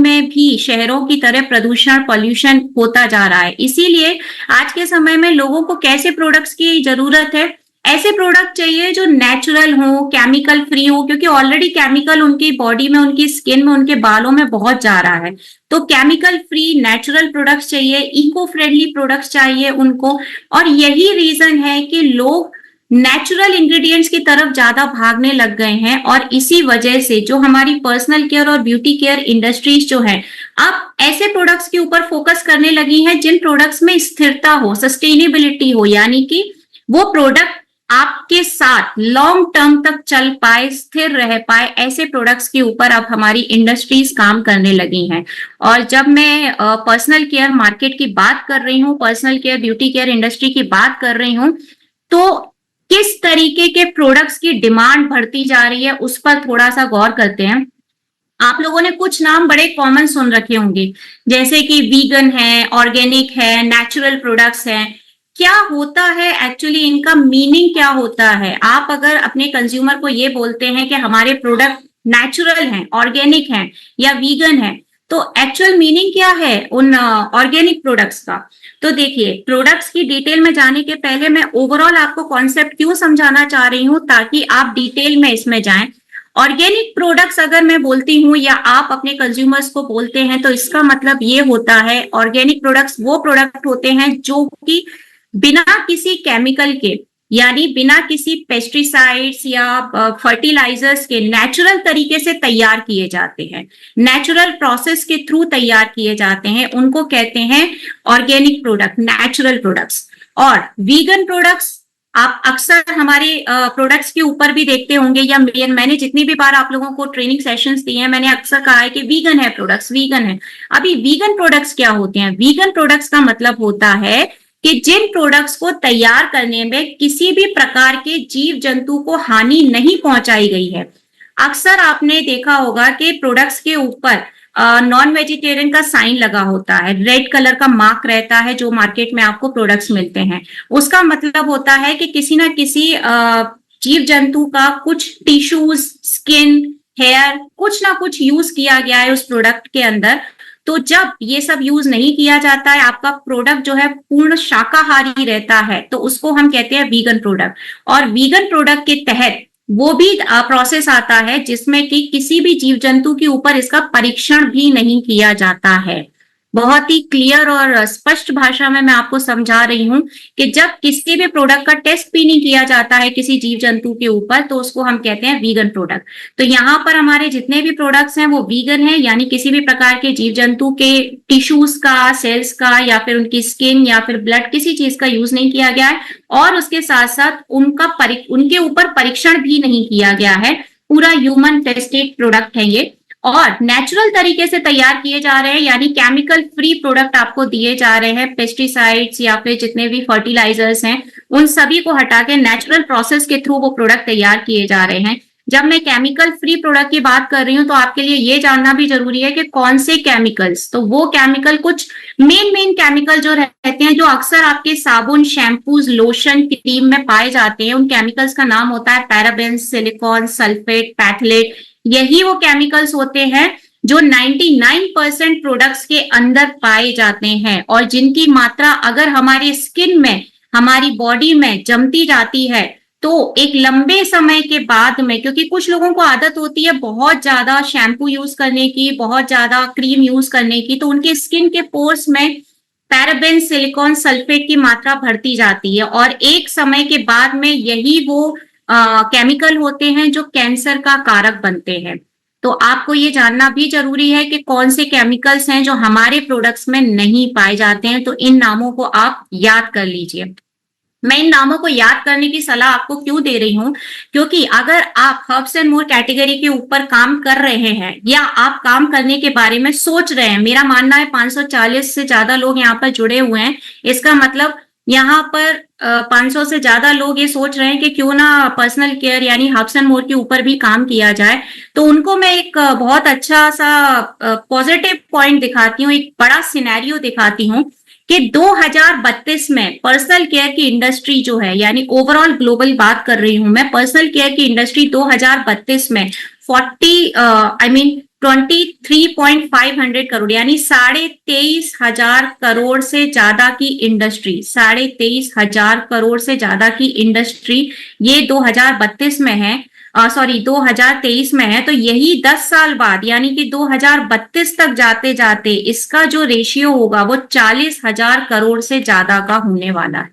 में भी शहरों की तरह प्रदूषण पॉल्यूशन होता जा रहा है। इसीलिए आज के समय में लोगों को कैसे प्रोडक्ट्स की जरूरत है, ऐसे प्रोडक्ट चाहिए जो नेचुरल हो, केमिकल फ्री हो, क्योंकि ऑलरेडी केमिकल उनकी बॉडी में, उनकी स्किन में, उनके बालों में बहुत जा रहा है। तो केमिकल फ्री नेचुरल प्रोडक्ट्स चाहिए, इको फ्रेंडली प्रोडक्ट्स चाहिए उनको। और यही रीजन है कि लोग नेचुरल इंग्रेडिएंट्स की तरफ ज्यादा भागने लग गए हैं। और इसी वजह से जो हमारी पर्सनल केयर और ब्यूटी केयर इंडस्ट्रीज जो है, अब ऐसे प्रोडक्ट्स के ऊपर फोकस करने लगी हैं जिन प्रोडक्ट्स में स्थिरता हो, सस्टेनेबिलिटी हो, यानी कि वो प्रोडक्ट आपके साथ लॉन्ग टर्म तक चल पाए, स्थिर रह पाए, ऐसे प्रोडक्ट्स के ऊपर अब हमारी इंडस्ट्रीज काम करने लगी हैं। और जब मैं पर्सनल केयर मार्केट की बात कर रही हूँ, personal care beauty care industry की बात कर रही हूँ, तो किस तरीके के प्रोडक्ट्स की डिमांड बढ़ती जा रही है उस पर थोड़ा सा गौर करते हैं। आप लोगों ने कुछ नाम बड़े कॉमन सुन रखे होंगे, जैसे कि वीगन है, ऑर्गेनिक है, नेचुरल प्रोडक्ट्स हैं। क्या होता है एक्चुअली, इनका मीनिंग क्या होता है? आप अगर अपने कंज्यूमर को ये बोलते हैं कि हमारे प्रोडक्ट नेचुरल हैं, ऑर्गेनिक हैं या वीगन है, तो एक्चुअल मीनिंग क्या है उन ऑर्गेनिक प्रोडक्ट्स का? तो देखिए, प्रोडक्ट्स की डिटेल में जाने के पहले मैं ओवरऑल आपको कॉन्सेप्ट क्यों समझाना चाह रही हूँ, ताकि आप डिटेल में इसमें जाएं। ऑर्गेनिक प्रोडक्ट्स अगर मैं बोलती हूँ या आप अपने कंज्यूमर्स को बोलते हैं, तो इसका मतलब ये होता है, ऑर्गेनिक प्रोडक्ट्स वो प्रोडक्ट होते हैं जो कि बिना किसी केमिकल के, यानी बिना किसी पेस्टिसाइड्स या फर्टिलाइजर्स के नेचुरल तरीके से तैयार किए जाते हैं, नेचुरल प्रोसेस के थ्रू तैयार किए जाते हैं, उनको कहते हैं ऑर्गेनिक प्रोडक्ट, नेचुरल प्रोडक्ट्स। और वीगन प्रोडक्ट्स आप अक्सर हमारे प्रोडक्ट्स के ऊपर भी देखते होंगे, या मैंने जितनी भी बार आप लोगों को ट्रेनिंग सेशंस दिए हैं, मैंने अक्सर कहा है कि वीगन है प्रोडक्ट्स, वीगन है। अभी वीगन प्रोडक्ट्स क्या होते हैं? वीगन प्रोडक्ट्स का मतलब होता है कि जिन प्रोडक्ट्स को तैयार करने में किसी भी प्रकार के जीव जंतु को हानि नहीं पहुंचाई गई है। अक्सर आपने देखा होगा कि प्रोडक्ट्स के ऊपर नॉन वेजिटेरियन का साइन लगा होता है, रेड कलर का मार्क रहता है जो मार्केट में आपको प्रोडक्ट्स मिलते हैं। उसका मतलब होता है कि किसी ना किसी जीव जंतु का कुछ टिश्यूज, स्किन, हेयर, कुछ ना कुछ यूज किया गया है उस प्रोडक्ट के अंदर। तो जब ये सब यूज नहीं किया जाता है, आपका प्रोडक्ट जो है पूर्ण शाकाहारी रहता है, तो उसको हम कहते हैं वीगन प्रोडक्ट। और वीगन प्रोडक्ट के तहत वो भी प्रोसेस आता है जिसमें कि किसी भी जीव जंतु के ऊपर इसका परीक्षण भी नहीं किया जाता है। बहुत ही क्लियर और स्पष्ट भाषा में मैं आपको समझा रही हूं कि जब किसी भी प्रोडक्ट का टेस्ट भी नहीं किया जाता है किसी जीव जंतु के ऊपर, तो उसको हम कहते हैं वीगन प्रोडक्ट। तो यहाँ पर हमारे जितने भी प्रोडक्ट्स हैं वो वीगन हैं, यानी किसी भी प्रकार के जीव जंतु के टिश्यूज का, सेल्स का, या फिर उनकी स्किन या फिर ब्लड, किसी चीज का यूज नहीं किया गया है। और उसके साथ साथ उनके ऊपर परीक्षण भी नहीं किया गया है। पूरा ह्यूमन टेस्टेड प्रोडक्ट है ये, और नेचुरल तरीके से तैयार किए जा रहे हैं, यानी केमिकल फ्री प्रोडक्ट आपको दिए जा रहे हैं। पेस्टिसाइड्स या फिर जितने भी फर्टिलाइजर्स हैं, उन सभी को हटा के नेचुरल प्रोसेस के थ्रू वो प्रोडक्ट तैयार किए जा रहे हैं। जब मैं केमिकल फ्री प्रोडक्ट की बात कर रही हूँ, तो आपके लिए ये जानना भी जरूरी है कि कौन से केमिकल्स, तो वो केमिकल, कुछ मेन केमिकल जो रहते हैं, जो अक्सर आपके साबुन, शैम्पूज, लोशन, क्रीम में पाए जाते हैं, उन केमिकल्स का नाम होता है पैराबेन्स, सिलिकॉन, सल्फेट, पैथलेट। यही वो केमिकल्स होते हैं जो 99% प्रोडक्ट्स के अंदर पाए जाते हैं, और जिनकी मात्रा अगर हमारी स्किन में, हमारी बॉडी में जमती जाती है, तो एक लंबे समय के बाद में, क्योंकि कुछ लोगों को आदत होती है बहुत ज्यादा शैम्पू यूज करने की, बहुत ज्यादा क्रीम यूज करने की, तो उनके स्किन के पोर्स में पैराबेन, सिलिकॉन, सल्फेट की मात्रा बढ़ती जाती है, और एक समय के बाद में यही वो केमिकल होते हैं जो कैंसर का कारक बनते हैं। तो आपको ये जानना भी जरूरी है कि कौन से केमिकल्स हैं जो हमारे प्रोडक्ट्स में नहीं पाए जाते हैं। तो इन नामों को आप याद कर लीजिए। मैं इन नामों को याद करने की सलाह आपको क्यों दे रही हूं, क्योंकि अगर आप हर्ब्स एंड मोर कैटेगरी के ऊपर काम कर रहे हैं, या आप काम करने के बारे में सोच रहे हैं, मेरा मानना है 540 से ज्यादा लोग यहाँ पर जुड़े हुए हैं, इसका मतलब यहाँ पर 500 से ज्यादा लोग ये सोच रहे हैं कि क्यों ना पर्सनल केयर यानी हर्ब्स एंड मोर के ऊपर भी काम किया जाए। तो उनको मैं एक बहुत अच्छा सा पॉजिटिव पॉइंट दिखाती हूँ, एक बड़ा सिनेरियो दिखाती हूँ कि 2032 में पर्सनल केयर की इंडस्ट्री जो है, यानी ओवरऑल ग्लोबल बात कर रही हूं मैं, पर्सनल केयर की इंडस्ट्री 2032 में 23.500 करोड़, यानी 23,500 से ज्यादा की इंडस्ट्री, 23,500 करोड़ से ज्यादा की इंडस्ट्री ये 2032 में है, 2023 में है। तो यही 10 साल बाद यानी कि 2032 तक जाते जाते इसका जो रेशियो होगा वो 40,000 करोड़ से ज्यादा का होने वाला है।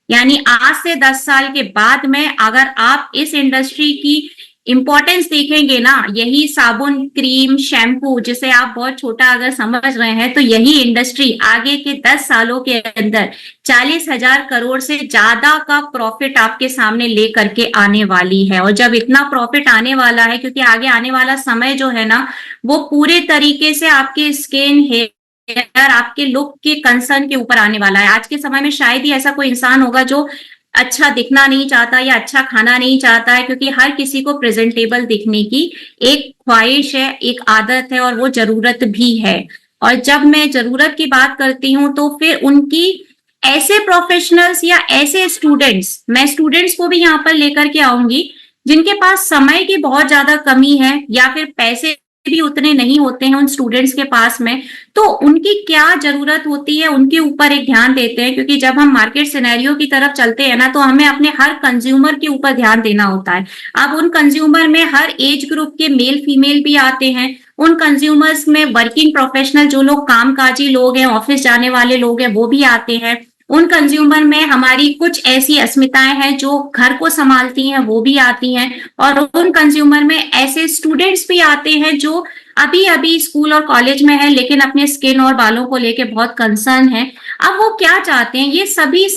यानी आज से 10 साल के बाद में अगर आप इस इंडस्ट्री की इंपॉर्टेंस देखेंगे ना, यही साबुन, क्रीम, शैम्पू जिसे आप बहुत छोटा अगर समझ रहे हैं, तो यही इंडस्ट्री आगे के 10 सालों के अंदर 40,000 करोड़ से ज्यादा का प्रॉफिट आपके सामने लेकर के आने वाली है। और जब इतना प्रॉफिट आने वाला है, क्योंकि आगे आने वाला समय जो है ना वो पूरे तरीके से आपके स्किन, हेयर, आपके लुक के कंसर्न के ऊपर आने वाला है। आज के समय में शायद ही ऐसा कोई इंसान होगा जो अच्छा दिखना नहीं चाहता या अच्छा खाना नहीं चाहता है, क्योंकि हर किसी को प्रेजेंटेबल दिखने की एक ख्वाहिश है, एक आदत है और वो जरूरत भी है। और जब मैं जरूरत की बात करती हूँ तो फिर उनकी ऐसे प्रोफेशनल्स या ऐसे स्टूडेंट्स, मैं स्टूडेंट्स को भी यहाँ पर लेकर के आऊंगी जिनके पास समय की बहुत ज्यादा कमी है या फिर पैसे भी उतने नहीं होते हैं उन स्टूडेंट्स के पास में, तो उनकी क्या जरूरत होती है उनके ऊपर एक ध्यान देते हैं। क्योंकि जब हम मार्केट सिनेरियो की तरफ चलते हैं ना तो हमें अपने हर कंज्यूमर के ऊपर ध्यान देना होता है। अब उन कंज्यूमर में हर एज ग्रुप के मेल फीमेल भी आते हैं, उन कंज्यूमर्स में वर्किंग प्रोफेशनल जो लोग कामकाजी लोग हैं, ऑफिस जाने वाले लोग हैं, वो भी आते हैं। उन कंज्यूमर में हमारी कुछ ऐसी अस्मिताएं हैं जो घर को संभालती हैं, वो भी आती हैं। और उन कंज्यूमर में ऐसे स्टूडेंट्स भी आते हैं जो अभी अभी स्कूल और कॉलेज में है लेकिन अपने स्किन और बालों को लेके बहुत कंसर्न है। अब वो क्या चाहते हैं, ये सभी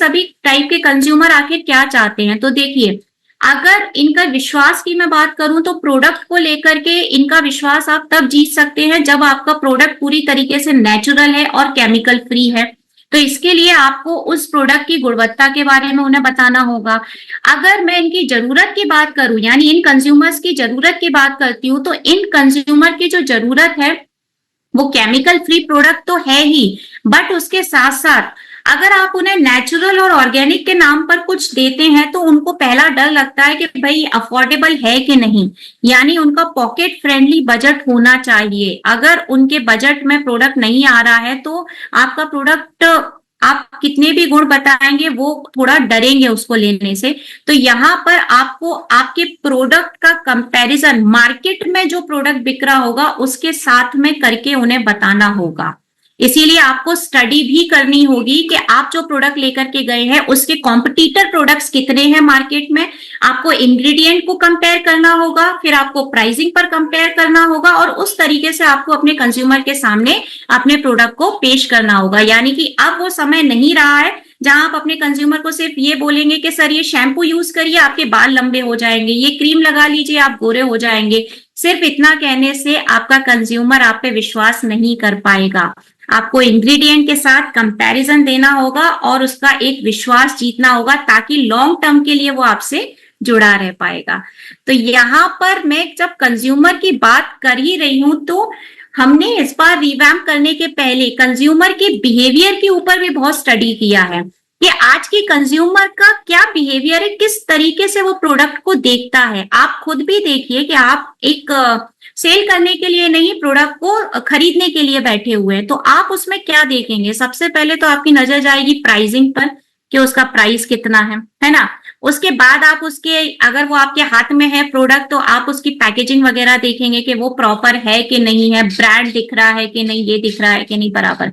टाइप के कंज्यूमर आखिर क्या चाहते हैं? तो देखिए, अगर इनका विश्वास की मैं बात करूं तो प्रोडक्ट को लेकर के इनका विश्वास आप तब जीत सकते हैं जब आपका प्रोडक्ट पूरी तरीके से नेचुरल है और केमिकल फ्री है। तो इसके लिए आपको उस प्रोडक्ट की गुणवत्ता के बारे में उन्हें बताना होगा। अगर मैं इनकी जरूरत की बात करूं, यानी इन कंज्यूमर्स की जरूरत की बात करती हूँ, तो इन कंज्यूमर की जो जरूरत है वो केमिकल फ्री प्रोडक्ट तो है ही, बट उसके साथ साथ अगर आप उन्हें नेचुरल और ऑर्गेनिक के नाम पर कुछ देते हैं तो उनको पहला डर लगता है कि भाई अफोर्डेबल है कि नहीं, यानी उनका पॉकेट फ्रेंडली बजट होना चाहिए। अगर उनके बजट में प्रोडक्ट नहीं आ रहा है तो आपका प्रोडक्ट आप कितने भी गुण बताएंगे वो थोड़ा डरेंगे उसको लेने से। तो यहाँ पर आपको आपके प्रोडक्ट का कंपैरिजन मार्केट में जो प्रोडक्ट बिक रहा होगा उसके साथ में करके उन्हें बताना होगा। इसीलिए आपको स्टडी भी करनी होगी कि आप जो प्रोडक्ट लेकर के गए हैं उसके कॉम्पिटिटर प्रोडक्ट्स कितने हैं मार्केट में। आपको इंग्रेडिएंट को कंपेयर करना होगा, फिर आपको प्राइसिंग पर कंपेयर करना होगा और उस तरीके से आपको अपने कंज्यूमर के सामने अपने प्रोडक्ट को पेश करना होगा। यानी कि अब वो समय नहीं रहा है जहां आप अपने कंज्यूमर को सिर्फ ये बोलेंगे कि सर ये शैम्पू यूज करिए आपके बाल लंबे हो जाएंगे, ये क्रीम लगा लीजिए आप गोरे हो जाएंगे। सिर्फ इतना कहने से आपका कंज्यूमर आप पे विश्वास नहीं कर पाएगा। आपको इंग्रेडिएंट के साथ कंपैरिजन देना होगा और उसका एक विश्वास जीतना होगा ताकि लॉन्ग टर्म के लिए वो आपसे जुड़ा रह पाएगा। तो यहाँ पर मैं जब कंज्यूमर की बात कर ही रही हूं तो हमने इस बार रिवैम्प करने के पहले कंज्यूमर के बिहेवियर के ऊपर भी बहुत स्टडी किया है कि आज की कंज्यूमर का क्या बिहेवियर है, किस तरीके से वो प्रोडक्ट को देखता है। आप खुद भी देखिए कि आप एक सेल करने के लिए नहीं, प्रोडक्ट को खरीदने के लिए बैठे हुए हैं, तो आप उसमें क्या देखेंगे? सबसे पहले तो आपकी नजर जाएगी प्राइसिंग पर कि उसका प्राइस कितना है ना। उसके बाद आप उसके, अगर वो आपके हाथ में है प्रोडक्ट, तो आप उसकी पैकेजिंग वगैरह देखेंगे कि वो प्रॉपर है कि नहीं है, ब्रांड दिख रहा है कि नहीं, ये दिख रहा है कि नहीं बराबर।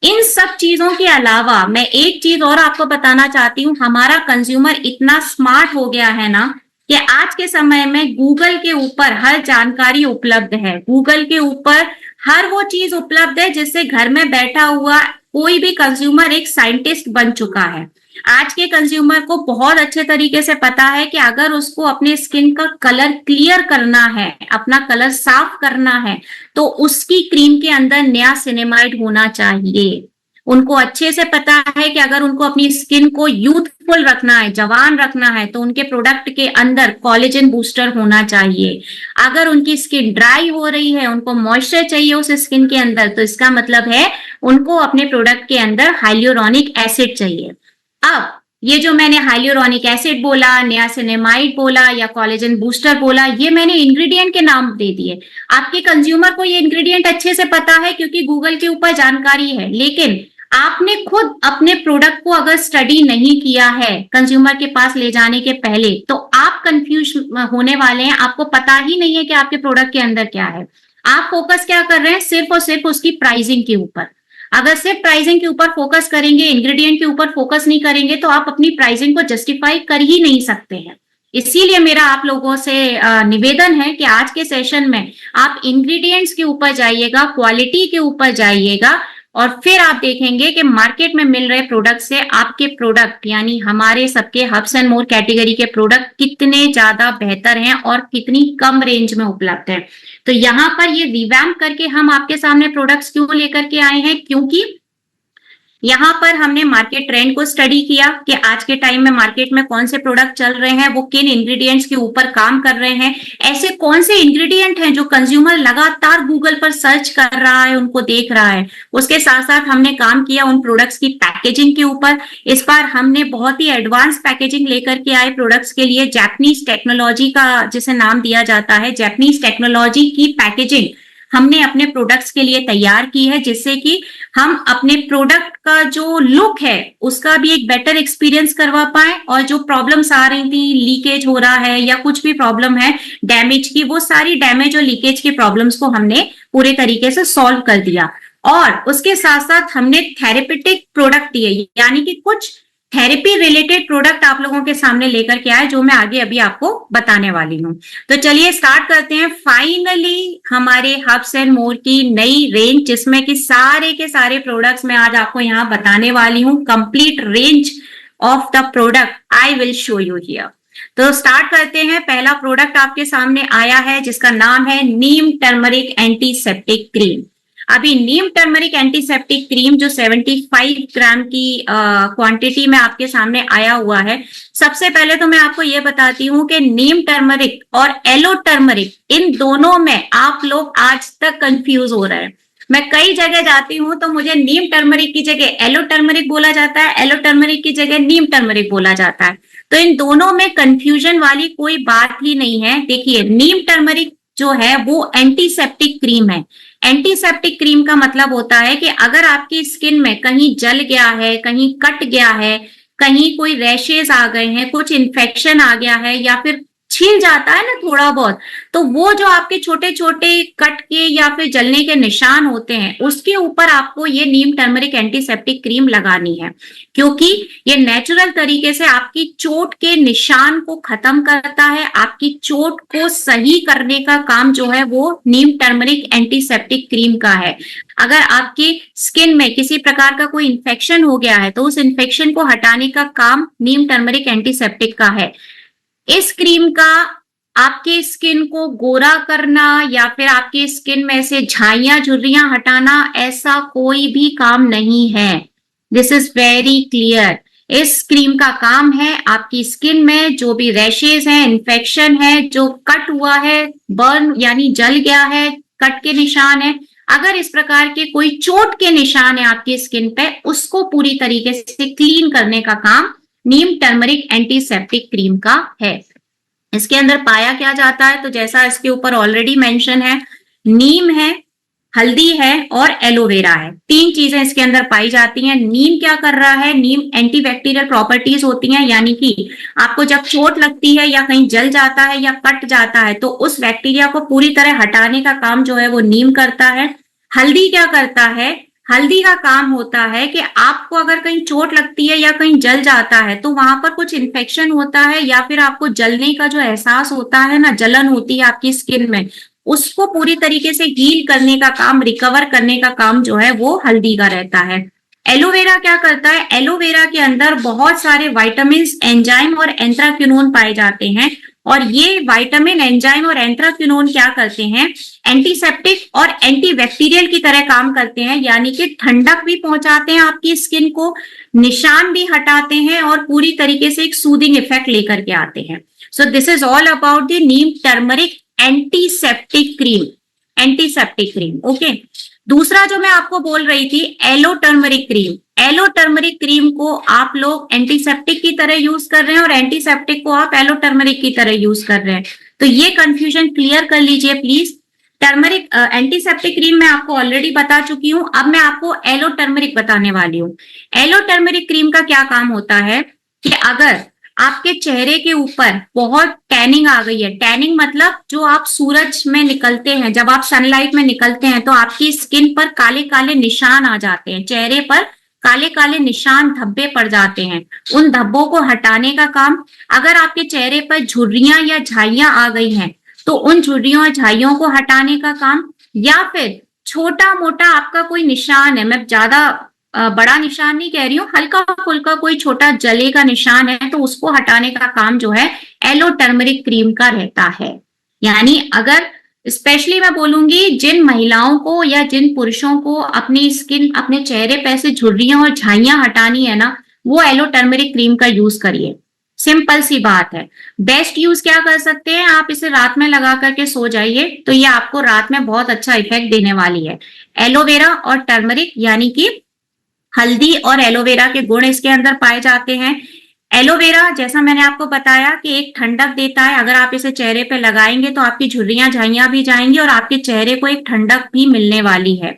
इन सब चीजों के अलावा मैं एक चीज और आपको बताना चाहती हूँ, हमारा कंज्यूमर इतना स्मार्ट हो गया है ना कि आज के समय में गूगल के ऊपर हर जानकारी उपलब्ध है। गूगल के ऊपर हर वो चीज उपलब्ध है जिससे घर में बैठा हुआ कोई भी कंज्यूमर एक साइंटिस्ट बन चुका है। आज के कंज्यूमर को बहुत अच्छे तरीके से पता है कि अगर उसको अपने स्किन का कलर क्लियर करना है, अपना कलर साफ करना है, तो उसकी क्रीम के अंदर नया सिनेमाइड होना चाहिए। उनको अच्छे से पता है कि अगर उनको अपनी स्किन को यूथफुल रखना है, जवान रखना है, तो उनके प्रोडक्ट के अंदर कोलेजन बूस्टर होना चाहिए। अगर उनकी स्किन ड्राई हो रही है, उनको मॉइस्चर चाहिए उस स्किन के अंदर, तो इसका मतलब है उनको अपने प्रोडक्ट के अंदर हाइल्यूरोनिक एसिड चाहिए। अब ये जो मैंने हाइल्यूरोनिक एसिड बोला, नियासिनामाइड बोला या कोलेजन बूस्टर बोला, ये मैंने इंग्रेडिएंट के नाम दे दिए। आपके कंज्यूमर को ये इंग्रेडिएंट अच्छे से पता है क्योंकि गूगल के ऊपर जानकारी है, लेकिन आपने खुद अपने प्रोडक्ट को अगर स्टडी नहीं किया है कंज्यूमर के पास ले जाने के पहले, तो आप कंफ्यूज होने वाले हैं। आपको पता ही नहीं है कि आपके प्रोडक्ट के अंदर क्या है। आप फोकस क्या कर रहे हैं? सिर्फ और सिर्फ उसकी प्राइसिंग के ऊपर। अगर सिर्फ प्राइसिंग के ऊपर फोकस करेंगे, इंग्रेडिएंट के ऊपर फोकस नहीं करेंगे, तो आप अपनी प्राइसिंग को जस्टिफाई कर ही नहीं सकते हैं। इसीलिए मेरा आप लोगों से निवेदन है कि आज के सेशन में आप इंग्रेडिएंट्स के ऊपर जाइएगा, क्वालिटी के ऊपर जाइएगा, और फिर आप देखेंगे कि मार्केट में मिल रहे प्रोडक्ट से आपके प्रोडक्ट यानी हमारे सबके हब्स एंड मोर कैटेगरी के प्रोडक्ट कितने ज्यादा बेहतर हैं और कितनी कम रेंज में उपलब्ध है। तो यहाँ पर ये रिवैम्प करके हम आपके सामने प्रोडक्ट्स क्यों लेकर के आए हैं? क्योंकि यहाँ पर हमने मार्केट ट्रेंड को स्टडी किया कि आज के टाइम में मार्केट में कौन से प्रोडक्ट चल रहे हैं, वो किन इंग्रेडिएंट्स के ऊपर काम कर रहे हैं, ऐसे कौन से इंग्रेडिएंट हैं जो कंज्यूमर लगातार गूगल पर सर्च कर रहा है, उनको देख रहा है। उसके साथ साथ हमने काम किया उन प्रोडक्ट्स की पैकेजिंग के ऊपर। इस बार हमने बहुत ही एडवांस पैकेजिंग लेकर के आए प्रोडक्ट्स के लिए। जैपनीज टेक्नोलॉजी का जिसे नाम दिया जाता है, जैपनीज टेक्नोलॉजी की पैकेजिंग हमने अपने प्रोडक्ट्स के लिए तैयार की है, जिससे कि हम अपने प्रोडक्ट का जो लुक है उसका भी एक बेटर एक्सपीरियंस करवा पाए, और जो प्रॉब्लम्स आ रही थी, लीकेज हो रहा है या कुछ भी प्रॉब्लम है डैमेज की, वो सारी डैमेज और लीकेज की प्रॉब्लम्स को हमने पूरे तरीके से सॉल्व कर दिया। और उसके साथ साथ हमने थेरेपेटिक प्रोडक्ट दिए, यानी कि कुछ थेरेपी रिलेटेड प्रोडक्ट आप लोगों के सामने लेकर के आए, जो मैं आगे अभी आपको बताने वाली हूँ। तो चलिए स्टार्ट करते हैं। फाइनली हमारे हब्स एंड मोर की नई रेंज, जिसमें कि सारे के सारे प्रोडक्ट्स मैं आज आपको यहाँ बताने वाली हूँ। Complete range of the product I will show you here. तो स्टार्ट करते हैं। पहला प्रोडक्ट आपके सामने आया है जिसका नाम है नीम टर्मरिक एंटीसेप्टिक क्रीम। अभी नीम टर्मरिक एंटीसेप्टिक क्रीम जो 75 ग्राम की क्वांटिटी में आपके सामने आया हुआ है। सबसे पहले तो मैं आपको ये बताती हूँ कि नीम टर्मरिक और एलो टर्मरिक, इन दोनों में आप लोग आज तक कंफ्यूज हो रहे हैं। मैं कई जगह जाती हूँ तो मुझे नीम टर्मरिक की जगह एलो टर्मरिक बोला जाता है, एलो टर्मरिक की जगह नीम टर्मरिक बोला जाता है। तो इन दोनों में कंफ्यूजन वाली कोई बात ही नहीं है। देखिए, नीम टर्मरिक जो है वो एंटीसेप्टिक क्रीम है। एंटीसेप्टिक क्रीम का मतलब होता है कि अगर आपकी स्किन में कहीं जल गया है, कहीं कट गया है, कहीं कोई रैशेस आ गए हैं, कुछ इन्फेक्शन आ गया है, या फिर छील जाता है ना थोड़ा बहुत, तो वो जो आपके छोटे छोटे कट के या फिर जलने के निशान होते हैं, उसके ऊपर आपको ये नीम टर्मरिक एंटीसेप्टिक क्रीम लगानी है, क्योंकि ये नेचुरल तरीके से आपकी चोट के निशान को खत्म करता है। आपकी चोट को सही करने का काम जो है वो नीम टर्मरिक एंटीसेप्टिक क्रीम का है। अगर आपकी स्किन में किसी प्रकार का कोई इन्फेक्शन हो गया है तो उस इन्फेक्शन को हटाने का काम नीम टर्मरिक एंटीसेप्टिक का है। इस क्रीम का आपके स्किन को गोरा करना या फिर आपकी स्किन में से झाइयां झुर्रियां हटाना, ऐसा कोई भी काम नहीं है। This is very clear. इस क्रीम का काम है आपकी स्किन में जो भी रैशेज हैं, इन्फेक्शन है, जो कट हुआ है, बर्न यानी जल गया है, कट के निशान है, अगर इस प्रकार के कोई चोट के निशान है आपकी स्किन पे, उसको पूरी तरीके से क्लीन करने का काम नीम टर्मरिक एंटीसेप्टिक क्रीम का है। इसके अंदर पाया क्या जाता है? तो जैसा इसके ऊपर ऑलरेडी मेंशन है, नीम है, हल्दी है और एलोवेरा है। तीन चीजें इसके अंदर पाई जाती हैं। नीम क्या कर रहा है? नीम एंटीबैक्टीरियल प्रॉपर्टीज होती हैं, यानी कि आपको जब चोट लगती है या कहीं जल जाता है या कट जाता है तो उस बैक्टीरिया को पूरी तरह हटाने का काम जो है वो नीम करता है। हल्दी क्या करता है? हल्दी का काम होता है कि आपको अगर कहीं चोट लगती है या कहीं जल जाता है तो वहां पर कुछ इन्फेक्शन होता है या फिर आपको जलने का जो एहसास होता है ना, जलन होती है आपकी स्किन में, उसको पूरी तरीके से हील करने का काम, रिकवर करने का काम जो है वो हल्दी का रहता है। एलोवेरा क्या करता है? एलोवेरा के अंदर बहुत सारे विटामिन, एंजाइम और एंथ्राक्विनोन पाए जाते हैं, और ये विटामिन, एंजाइम और एंथ्राक्विनोन क्या करते हैं? एंटीसेप्टिक और एंटीबैक्टीरियल की तरह काम करते हैं, यानी कि ठंडक भी पहुंचाते हैं आपकी स्किन को, निशान भी हटाते हैं और पूरी तरीके से एक सूदिंग इफेक्ट लेकर के आते हैं। So this is all about the neem turmeric antiseptic cream. Antiseptic cream, okay. दूसरा जो मैं आपको बोल रही थी, aloe turmeric cream. Aloe turmeric cream को आप लोग एंटीसेप्टिक की तरह यूज कर रहे हैं और एंटीसेप्टिक को आप एलो टर्मरिक की तरह यूज कर रहे हैं, तो ये कंफ्यूजन क्लियर कर लीजिए प्लीज। टर्मरिक एंटीसेप्टिक क्रीम मैं आपको ऑलरेडी बता चुकी हूं, अब मैं आपको एलो टर्मरिक बताने वाली हूँ। एलो टर्मरिक क्रीम का क्या काम होता है कि अगर आपके चेहरे के ऊपर बहुत टैनिंग आ गई है, टैनिंग मतलब जो आप सूरज में निकलते हैं, जब आप सनलाइट में निकलते हैं तो आपकी स्किन पर काले काले निशान आ जाते हैं, चेहरे पर काले काले निशान धब्बे पड़ जाते हैं, उन धब्बों को हटाने का काम। अगर आपके चेहरे पर झुर्रियां या झाइयां आ गई हैं तो उन झुर्रियों और झाइयों को हटाने का काम, या फिर छोटा मोटा आपका कोई निशान है, मैं ज्यादा बड़ा निशान नहीं कह रही हूँ, हल्का फुल्का कोई छोटा जले का निशान है तो उसको हटाने का काम जो है एलो टर्मरिक क्रीम का रहता है। यानी अगर स्पेशली मैं बोलूंगी जिन महिलाओं को या जिन पुरुषों को अपनी स्किन, अपने चेहरे पे से झुर्रियां और झाइयां हटानी है ना, वो एलो टर्मरिक क्रीम का यूज करिए। सिंपल सी बात है। बेस्ट यूज क्या कर सकते हैं, आप इसे रात में लगा करके सो जाइए तो ये आपको रात में बहुत अच्छा इफेक्ट देने वाली है। एलोवेरा और टर्मरिक यानी कि हल्दी और एलोवेरा के गुण इसके अंदर पाए जाते हैं। एलोवेरा जैसा मैंने आपको बताया कि एक ठंडक देता है, अगर आप इसे चेहरे पे लगाएंगे तो आपकी झुर्रियां झाइयां भी जाएंगी और आपके चेहरे को एक ठंडक भी मिलने वाली है।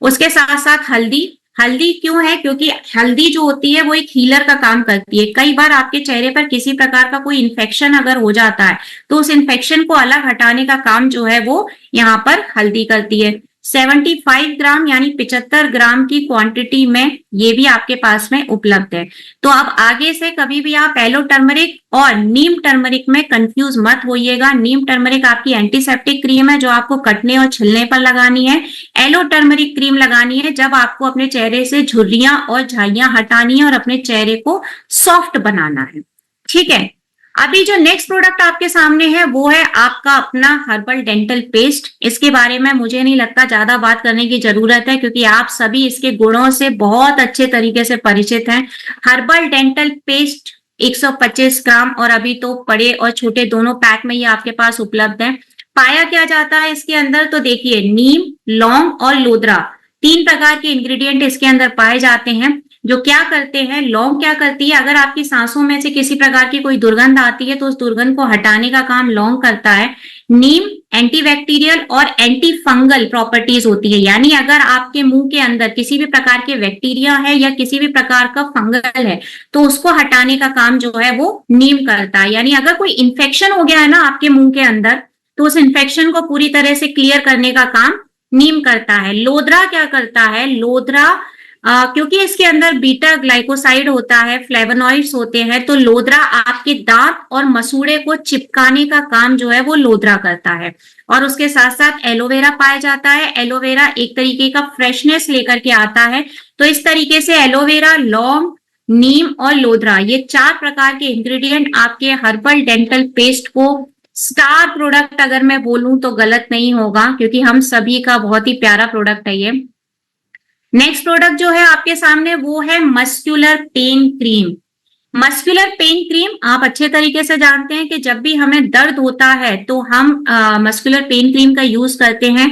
उसके साथ साथ हल्दी, हल्दी क्यों है, क्योंकि हल्दी जो होती है वो एक हीलर का काम करती है। कई बार आपके चेहरे पर किसी प्रकार का कोई इन्फेक्शन अगर हो जाता है तो उस इन्फेक्शन को अलग हटाने का काम जो है वो यहाँ पर हल्दी करती है। 75 ग्राम यानी 75 ग्राम की क्वांटिटी में ये भी आपके पास में उपलब्ध है। तो अब आगे से कभी भी आप एलो टर्मरिक और नीम टर्मरिक में कंफ्यूज मत होइएगा। नीम टर्मरिक आपकी एंटीसेप्टिक क्रीम है जो आपको कटने और छिलने पर लगानी है। एलो टर्मरिक क्रीम लगानी है जब आपको अपने चेहरे से झुर्रियां और झाइयां हटानी है और अपने चेहरे को सॉफ्ट बनाना है। ठीक है, अभी जो नेक्स्ट प्रोडक्ट आपके सामने है वो है आपका अपना हर्बल डेंटल पेस्ट। इसके बारे में मुझे नहीं लगता ज्यादा बात करने की जरूरत है क्योंकि आप सभी इसके गुणों से बहुत अच्छे तरीके से परिचित हैं। हर्बल डेंटल पेस्ट 125 ग्राम और अभी तो बड़े और छोटे दोनों पैक में ये आपके पास उपलब्ध है। पाया क्या जाता है इसके अंदर, तो देखिए नीम, लौंग और लोदरा, 3 प्रकार के इंग्रेडिएंट इसके अंदर पाए जाते हैं। जो क्या करते हैं, लौंग क्या करती है, अगर आपकी सांसों में से किसी प्रकार की कोई दुर्गंध आती है तो उस दुर्गंध को हटाने का काम लौंग करता है। नीम एंटीबैक्टीरियल और एंटी फंगल प्रॉपर्टीज होती है, यानी अगर आपके मुंह के अंदर किसी भी प्रकार के बैक्टीरिया है या किसी भी प्रकार का फंगल है तो उसको हटाने का काम जो है वो नीम करता है। यानी अगर कोई इन्फेक्शन हो गया है ना आपके मुंह के अंदर तो उस इन्फेक्शन को पूरी तरह से क्लियर करने का काम नीम करता है। लोदरा क्या करता है, लोदरा क्योंकि इसके अंदर बीटा ग्लाइकोसाइड होता है, फ्लेवोनॉइड्स होते हैं, तो लोदरा आपके दांत और मसूड़े को चिपकाने का काम जो है वो लोदरा करता है। और उसके साथ साथ एलोवेरा पाया जाता है। एलोवेरा एक तरीके का फ्रेशनेस लेकर के आता है। तो इस तरीके से एलोवेरा, लौंग, नीम और लोदरा, ये 4 प्रकार के इंग्रेडिएंट आपके हर्बल डेंटल पेस्ट को स्टार प्रोडक्ट अगर मैं बोलूं तो गलत नहीं होगा क्योंकि हम सभी का बहुत ही प्यारा प्रोडक्ट है ये। नेक्स्ट प्रोडक्ट जो है आपके सामने वो है muscular pain cream. Muscular pain cream आप अच्छे तरीके से जानते हैं कि जब भी हमें दर्द होता है तो हम मस्कुलर पेन क्रीम का यूज करते हैं।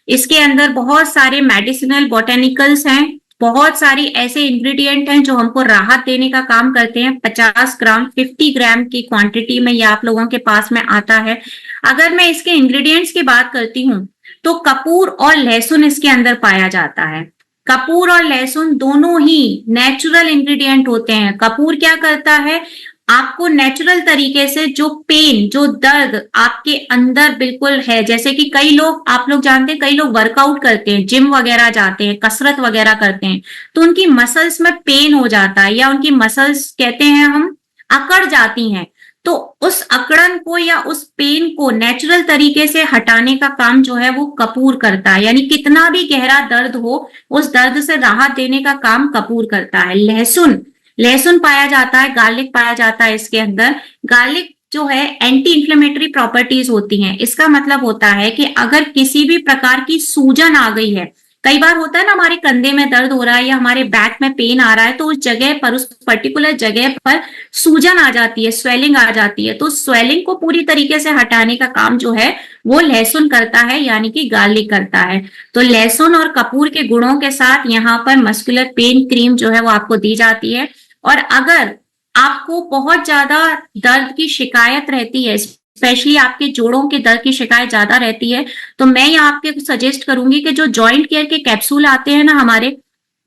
इसके अंदर बहुत सारे मेडिसिनल बॉटेनिकल्स हैं, बहुत सारी ऐसे इंग्रेडिएंट हैं जो हमको राहत देने का काम करते हैं। 50 ग्राम 50 ग्राम की क्वांटिटी में ये आप लोगों के पास में आता है। अगर मैं इसके इंग्रेडिएंट्स की बात करती हूँ तो कपूर और लहसुन इसके अंदर पाया जाता है। कपूर और लहसुन दोनों ही नेचुरल इंग्रेडिएंट होते हैं। कपूर क्या करता है, आपको नेचुरल तरीके से जो पेन, जो दर्द आपके अंदर बिल्कुल है, जैसे कि कई लोग, आप लोग जानते हैं, कई लोग वर्कआउट करते हैं, जिम वगैरह जाते हैं, कसरत वगैरह करते हैं तो उनकी मसल्स में पेन हो जाता है या उनकी मसल्स कहते हैं हम अकड़ जाती हैं, तो उस अकड़न को या उस पेन को नेचुरल तरीके से हटाने का काम जो है वो कपूर करता है। यानी कितना भी गहरा दर्द हो उस दर्द से राहत देने का काम कपूर करता है। लहसुन, लहसुन पाया जाता है, गार्लिक पाया जाता है इसके अंदर। गार्लिक जो है एंटी इंफ्लेमेटरी प्रॉपर्टीज होती हैं। इसका मतलब होता है कि अगर किसी भी प्रकार की सूजन आ गई है, कई बार होता है ना, हमारे कंधे में दर्द हो रहा है या हमारे बैक में पेन आ रहा है, तो उस जगह पर, उस पर्टिकुलर जगह पर सूजन आ जाती है, स्वेलिंग आ जाती है। तो स्वेलिंग को पूरी तरीके से हटाने का काम जो है वो लहसुन करता है, यानी कि गार्लिक करता है। तो लहसुन और कपूर के गुणों के साथ यहाँ पर मस्कुलर पेन क्रीम जो है वो आपको दी जाती है। और अगर आपको बहुत ज्यादा दर्द की शिकायत रहती है, स्पेशली आपके जोड़ों के दर्द की शिकायत ज्यादा रहती है, तो मैं यहाँ आपके सजेस्ट करूंगी कि जो जॉइंट केयर के कैप्सूल आते हैं ना, हमारे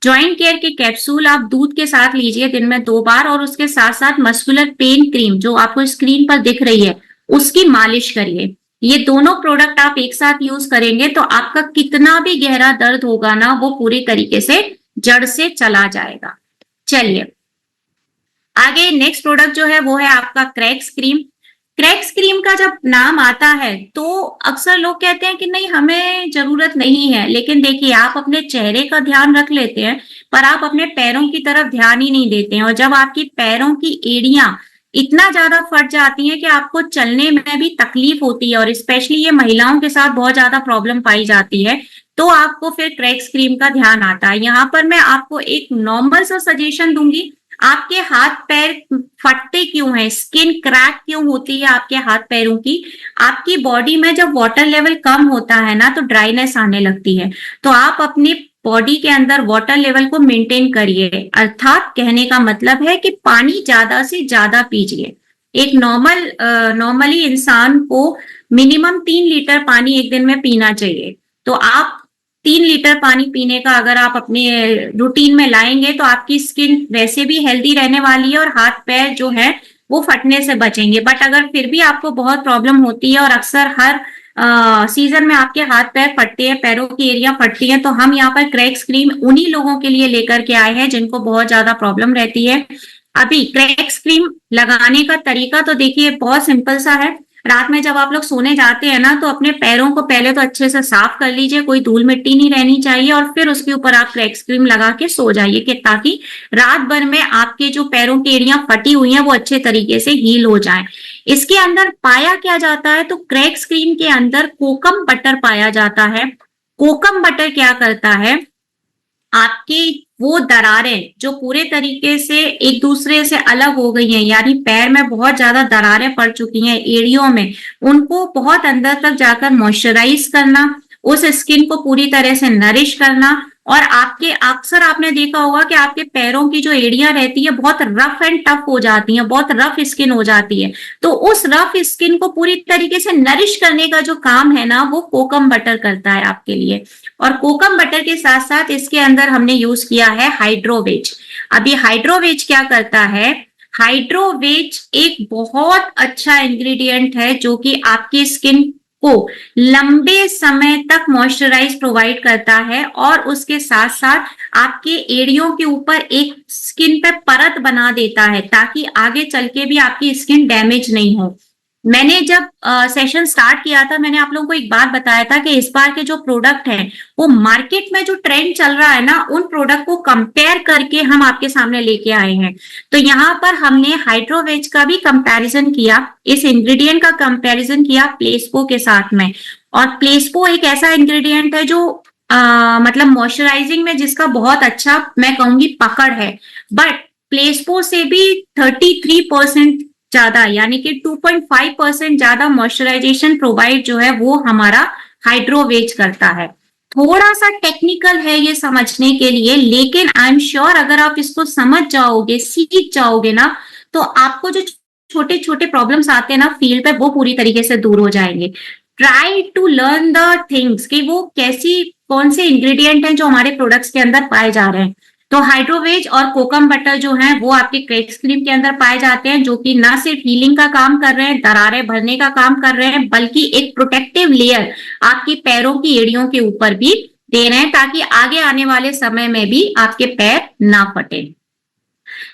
जॉइंट केयर के कैप्सूल आप दूध के साथ लीजिए दिन में 2 बार, और उसके साथ साथ मस्कुलर पेन क्रीम जो आपको स्क्रीन पर दिख रही है उसकी मालिश करिए। ये दोनों प्रोडक्ट आप एक साथ यूज करेंगे तो आपका कितना भी गहरा दर्द होगा ना, वो पूरी तरीके से जड़ से चला जाएगा। चलिए आगे नेक्स्ट प्रोडक्ट जो है वो है आपका क्रैक्स क्रीम। क्रैक्स क्रीम का जब नाम आता है तो अक्सर लोग कहते हैं कि नहीं हमें जरूरत नहीं है, लेकिन देखिए आप अपने चेहरे का ध्यान रख लेते हैं पर आप अपने पैरों की तरफ ध्यान ही नहीं देते हैं। और जब आपकी पैरों की एड़ियां इतना ज्यादा फट जाती हैं कि आपको चलने में भी तकलीफ होती है, और स्पेशली ये महिलाओं के साथ बहुत ज्यादा प्रॉब्लम पाई जाती है, तो आपको फिर क्रैक्स क्रीम का ध्यान आता है। यहाँ पर मैं आपको एक नॉर्मल सा सजेशन दूंगी। आपके हाथ पैर फटते क्यों हैं, स्किन क्रैक क्यों होती है आपके हाथ पैरों की? आपकी बॉडी में जब वाटर लेवल कम होता है ना तो ड्राइनेस आने लगती है। तो आप अपनी बॉडी के अंदर वाटर लेवल को मेंटेन करिए, अर्थात कहने का मतलब है कि पानी ज्यादा से ज्यादा पीजिए। एक नॉर्मली इंसान को मिनिमम 3 लीटर पानी एक दिन में पीना चाहिए। तो आप 3 लीटर पानी पीने का अगर आप अपने रूटीन में लाएंगे तो आपकी स्किन वैसे भी हेल्दी रहने वाली है और हाथ पैर जो है वो फटने से बचेंगे। बट अगर फिर भी आपको बहुत प्रॉब्लम होती है और अक्सर हर सीजन में आपके हाथ पैर फटते हैं, पैरों की एरिया फटती है, तो हम यहाँ पर क्रैक्स क्रीम उन्हीं लोगों के लिए लेकर के आए हैं जिनको बहुत ज्यादा प्रॉब्लम रहती है। अभी क्रैक्स क्रीम लगाने का तरीका तो देखिए बहुत सिंपल सा है। रात में जब आप लोग सोने जाते हैं ना तो अपने पैरों को पहले तो अच्छे से साफ कर लीजिए, कोई धूल मिट्टी नहीं रहनी चाहिए, और फिर उसके ऊपर आप क्रैक्स क्रीम लगा के सो जाइए कि ताकि रात भर में आपके जो पैरों की एड़ियां फटी हुई हैं वो अच्छे तरीके से हील हो जाएं। इसके अंदर पाया क्या जाता है, तो क्रैक्स क्रीम के अंदर कोकम बटर पाया जाता है। कोकम बटर क्या करता है, आपकी वो दरारें जो पूरे तरीके से एक दूसरे से अलग हो गई हैं, यानी पैर में बहुत ज्यादा दरारें पड़ चुकी हैं एड़ियों में, उनको बहुत अंदर तक जाकर मॉइस्चराइज करना, उस स्किन को पूरी तरह से नरिश करना। और आपके अक्सर आपने देखा होगा कि आपके पैरों की जो एड़ियां रहती है बहुत रफ एंड टफ हो जाती हैं, बहुत रफ स्किन हो जाती है। तो उस रफ स्किन को पूरी तरीके से नरिश करने का जो काम है ना वो कोकम बटर करता है आपके लिए। और कोकम बटर के साथ साथ इसके अंदर हमने यूज किया है हाइड्रोवेज। अभी हाइड्रोवेज क्या करता है, हाइड्रोवेज एक बहुत अच्छा इंग्रेडिएंट है जो कि आपकी स्किन को लंबे समय तक मॉइस्चराइज प्रोवाइड करता है, और उसके साथ साथ आपके एड़ियों के ऊपर एक स्किन पे परत बना देता है ताकि आगे चल के भी आपकी स्किन डैमेज नहीं हो। मैंने जब सेशन स्टार्ट किया था मैंने आप लोगों को एक बात बताया था कि इस बार के जो प्रोडक्ट हैं वो मार्केट में जो ट्रेंड चल रहा है ना उन प्रोडक्ट को कंपेयर करके हम आपके सामने लेके आए हैं। तो यहाँ पर हमने हाइड्रोवेज का भी कंपैरिजन किया, इस इंग्रेडिएंट का कंपैरिजन किया प्लेसपो के साथ में। और प्लेसपो एक ऐसा इंग्रेडिएंट है जो मतलब मॉइस्चराइजिंग में जिसका बहुत अच्छा मैं कहूंगी पकड़ है, बट प्लेसपो से भी 33% ज्यादा यानी कि 2.5% ज्यादा मॉइस्चराइजेशन प्रोवाइड जो है वो हमारा हाइड्रोवेज करता है। थोड़ा सा टेक्निकल है ये समझने के लिए, लेकिन आई एम श्योर अगर आप इसको समझ जाओगे, सीख जाओगे ना, तो आपको जो छोटे छोटे प्रॉब्लम्स आते हैं ना फील्ड पे वो पूरी तरीके से दूर हो जाएंगे। Try to learn the things कि वो कौन से इंग्रेडिएंट हैं जो हमारे प्रोडक्ट्स के अंदर पाए जा रहे हैं। तो हाइड्रोवेज और कोकम बटर जो है वो आपके क्रैक्स क्रीम के अंदर पाए जाते हैं, जो कि ना सिर्फ हीलिंग का काम कर रहे हैं, दरारें भरने का काम कर रहे हैं, बल्कि एक प्रोटेक्टिव लेयर आपकी पैरों की एड़ियों के ऊपर भी दे रहे हैं ताकि आगे आने वाले समय में भी आपके पैर ना फटे।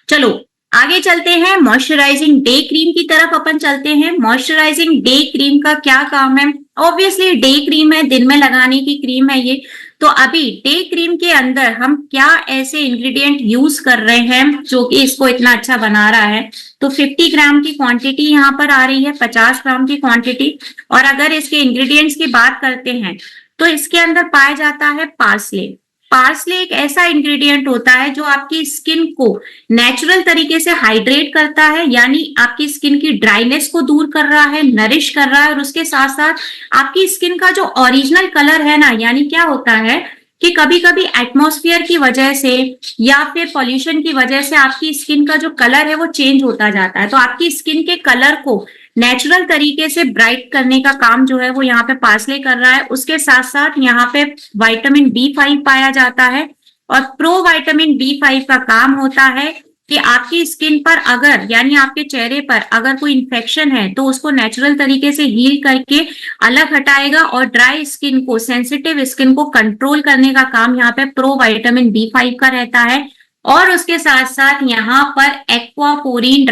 चलो आगे चलते हैं, मॉइस्चराइजिंग डे क्रीम की तरफ अपन चलते हैं। मॉइस्चराइजिंग डे क्रीम का क्या काम है? ऑब्वियसली डे क्रीम है, दिन में लगाने की क्रीम है ये। तो अभी डे क्रीम के अंदर हम क्या ऐसे इंग्रेडिएंट यूज कर रहे हैं जो कि इसको इतना अच्छा बना रहा है? तो 50 ग्राम की क्वांटिटी यहाँ पर आ रही है, 50 ग्राम की क्वांटिटी। और अगर इसके इंग्रेडिएंट्स की बात करते हैं तो इसके अंदर पाया जाता है पार्सले। पार्सले एक ऐसा इंग्रेडिएंट होता है जो आपकी स्किन को नेचुरल तरीके से हाइड्रेट करता है, यानी आपकी स्किन की ड्राइनेस को दूर कर रहा है, नरिश कर रहा है, और उसके साथ साथ आपकी स्किन का जो ओरिजिनल कलर है ना, यानी क्या होता है कि कभी कभी एटमॉस्फेयर की वजह से या फिर पॉल्यूशन की वजह से आपकी स्किन का जो कलर है वो चेंज होता जाता है, तो आपकी स्किन के कलर को नेचुरल तरीके से ब्राइट करने का काम जो है वो यहाँ पे पार्सले कर रहा है। उसके साथ साथ यहाँ पे विटामिन B5 पाया जाता है, और प्रो विटामिन B5 का काम होता है कि आपकी स्किन पर अगर, यानी आपके चेहरे पर अगर कोई इन्फेक्शन है तो उसको नेचुरल तरीके से हील करके अलग हटाएगा, और ड्राई स्किन को, सेंसिटिव स्किन को कंट्रोल करने का काम यहाँ पे प्रो विटामिन B5 का रहता है। और उसके साथ साथ यहाँ पर एक्वापोरिन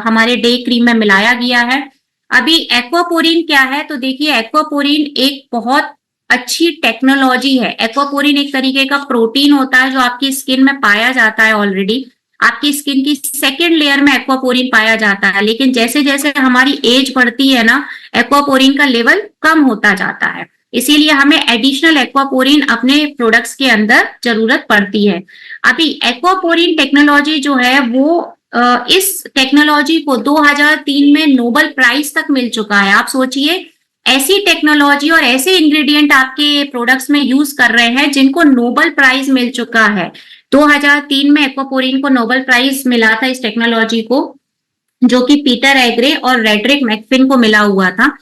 हमारे डे क्रीम में मिलाया गया है। अभी एक्वापोरिन क्या है, तो देखिए एक्वापोरिन एक बहुत अच्छी टेक्नोलॉजी है। एक्वापोरिन एक तरीके का प्रोटीन होता है जो आपकी स्किन में पाया जाता है ऑलरेडी। आपकी स्किन की सेकेंड लेयर में एक्वापोरिन पाया जाता है, लेकिन जैसे जैसे हमारी एज बढ़ती है ना, एक्वापोरिन का लेवल कम होता जाता है, इसीलिए हमें एडिशनल एक्वापोरिन अपने प्रोडक्ट्स के अंदर जरूरत पड़ती है। अभी एक्वापोरिन टेक्नोलॉजी जो है वो इस टेक्नोलॉजी को 2003 में नोबेल प्राइज तक मिल चुका है। आप सोचिए, ऐसी टेक्नोलॉजी और ऐसे इंग्रेडिएंट आपके प्रोडक्ट्स में यूज कर रहे हैं जिनको नोबेल प्राइज मिल चुका है। 2003 में एक्वापोरिन को नोबेल प्राइज मिला था इस टेक्नोलॉजी को, जो कि पीटर एग्रे और रेडरिक मैकफिन को मिला हुआ था।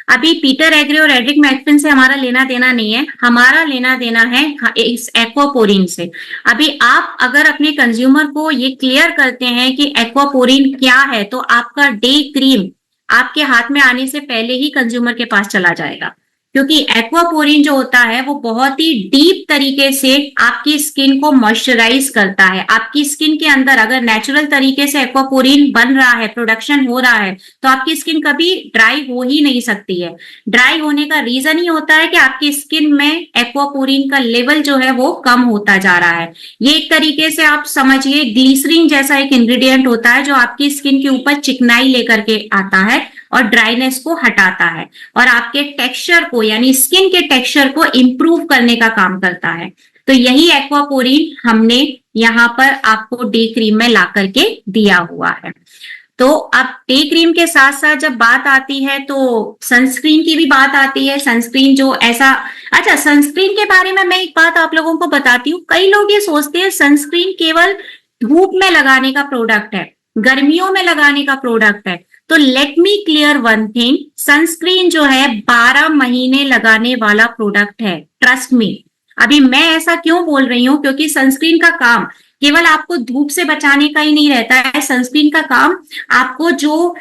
अभी पीटर एग्रे और रेडरिक मैकफिन से हमारा लेना देना नहीं है, हमारा लेना देना है इस एक्वापोरिन से। अभी आप अगर अपने कंज्यूमर को ये क्लियर करते हैं कि एक्वापोरिन क्या है, तो आपका डे क्रीम आपके हाथ में आने से पहले ही कंज्यूमर के पास चला जाएगा, क्योंकि एक्वापोरिन जो होता है वो बहुत ही डीप तरीके से आपकी स्किन को मॉइस्चराइज करता है। आपकी स्किन के अंदर अगर नेचुरल तरीके से एक्वापोरिन बन रहा है, प्रोडक्शन हो रहा है, तो आपकी स्किन कभी ड्राई हो ही नहीं सकती है। ड्राई होने का रीजन ही होता है कि आपकी स्किन में एक्वापोरिन का लेवल जो है वो कम होता जा रहा है। ये एक तरीके से आप समझिए ग्लिसरीन जैसा एक इंग्रेडिएंट होता है जो आपकी स्किन के ऊपर चिकनाई लेकर के आता है और ड्राइनेस को हटाता है, और आपके टेक्सचर को, यानी स्किन के टेक्सचर को इंप्रूव करने का काम करता है। तो यही एक्वापोरिन हमने यहाँ पर आपको डे क्रीम में ला करके दिया हुआ है। तो अब डे क्रीम के साथ साथ जब बात आती है तो सनस्क्रीन की भी बात आती है। सनस्क्रीन जो ऐसा, अच्छा सनस्क्रीन के बारे में मैं एक बात आप लोगों को बताती हूँ। कई लोग ये सोचते हैं सनस्क्रीन केवल धूप में लगाने का प्रोडक्ट है, गर्मियों में लगाने का प्रोडक्ट है। तो let me clear one thing, sunscreen जो है 12 महीने लगाने वाला प्रोडक्ट है, ट्रस्ट मी। अभी मैं ऐसा क्यों बोल रही हूँ, क्योंकि सनस्क्रीन का काम केवल आपको धूप से बचाने का ही नहीं रहता है। सनस्क्रीन का काम आपको जो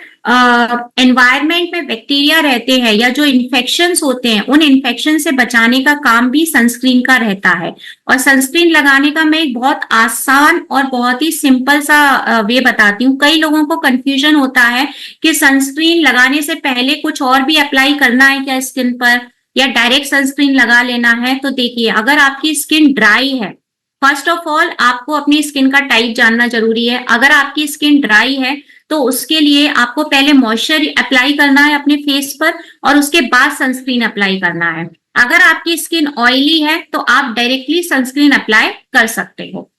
एनवायरमेंट में बैक्टीरिया रहते हैं या जो इन्फेक्शंस होते हैं, उन इन्फेक्शन से बचाने का काम भी सनस्क्रीन का रहता है। और सनस्क्रीन लगाने का मैं एक बहुत आसान और बहुत ही सिंपल सा वे बताती हूँ। कई लोगों को कंफ्यूजन होता है कि सनस्क्रीन लगाने से पहले कुछ और भी अप्लाई करना है क्या स्किन पर, या डायरेक्ट सनस्क्रीन लगा लेना है। तो देखिए, अगर आपकी स्किन ड्राई है, फर्स्ट ऑफ ऑल आपको अपनी स्किन का टाइप जानना जरूरी है। अगर आपकी स्किन ड्राई है तो उसके लिए आपको पहले मॉइस्चर अप्लाई करना है अपने फेस पर, और उसके बाद सनस्क्रीन अप्लाई करना है। अगर आपकी स्किन ऑयली है तो आप डायरेक्टली सनस्क्रीन अप्लाई कर सकते हो।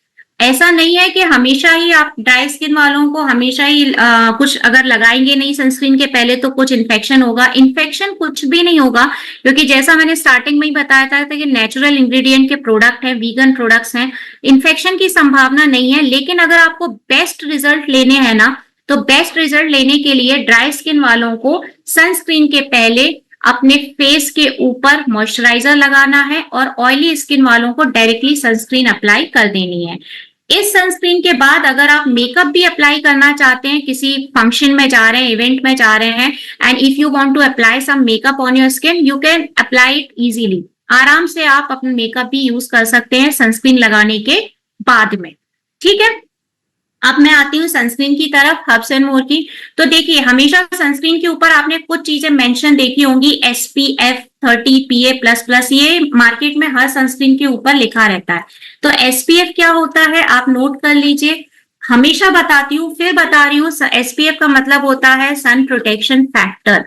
ऐसा नहीं है कि हमेशा ही आप ड्राई स्किन वालों को हमेशा ही कुछ अगर लगाएंगे नहीं सनस्क्रीन के पहले तो कुछ इन्फेक्शन होगा। इन्फेक्शन कुछ भी नहीं होगा, क्योंकि जैसा मैंने स्टार्टिंग में ही बताया था कि नेचुरल इंग्रेडिएंट के प्रोडक्ट है, वीगन प्रोडक्ट्स हैं, इन्फेक्शन की संभावना नहीं है। लेकिन अगर आपको बेस्ट रिजल्ट लेने हैं ना, तो बेस्ट रिजल्ट लेने के लिए ड्राई स्किन वालों को सनस्क्रीन के पहले अपने फेस के ऊपर मॉइस्चराइजर लगाना है, और ऑयली स्किन वालों को डायरेक्टली सनस्क्रीन अप्लाई कर देनी है। इस सनस्क्रीन के बाद अगर आप मेकअप भी अप्लाई करना चाहते हैं, किसी फंक्शन में जा रहे हैं, इवेंट में जा रहे हैं, and if you want to apply some makeup on your skin, you can apply it easily. आराम से आप अपना मेकअप भी यूज कर सकते हैं सनस्क्रीन लगाने के बाद में। ठीक है, अब मैं आती हूँ सनस्क्रीन की तरफ, हर्ब्स एंड मोर की। तो देखिए, हमेशा सनस्क्रीन के ऊपर आपने कुछ चीजें मेंशन देखी होंगी, SPF 30 PA++, ये मार्केट में हर सनस्क्रीन के ऊपर लिखा रहता है। तो SPF क्या होता है आप नोट कर लीजिए। हमेशा बताती हूँ, फिर बता रही हूँ, SPF का मतलब होता है sun protection factor.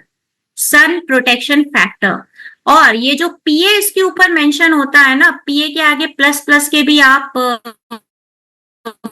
Sun protection factor और ये जो पीए इसके ऊपर मेंशन होता है ना, पीए के आगे प्लस प्लस के भी आप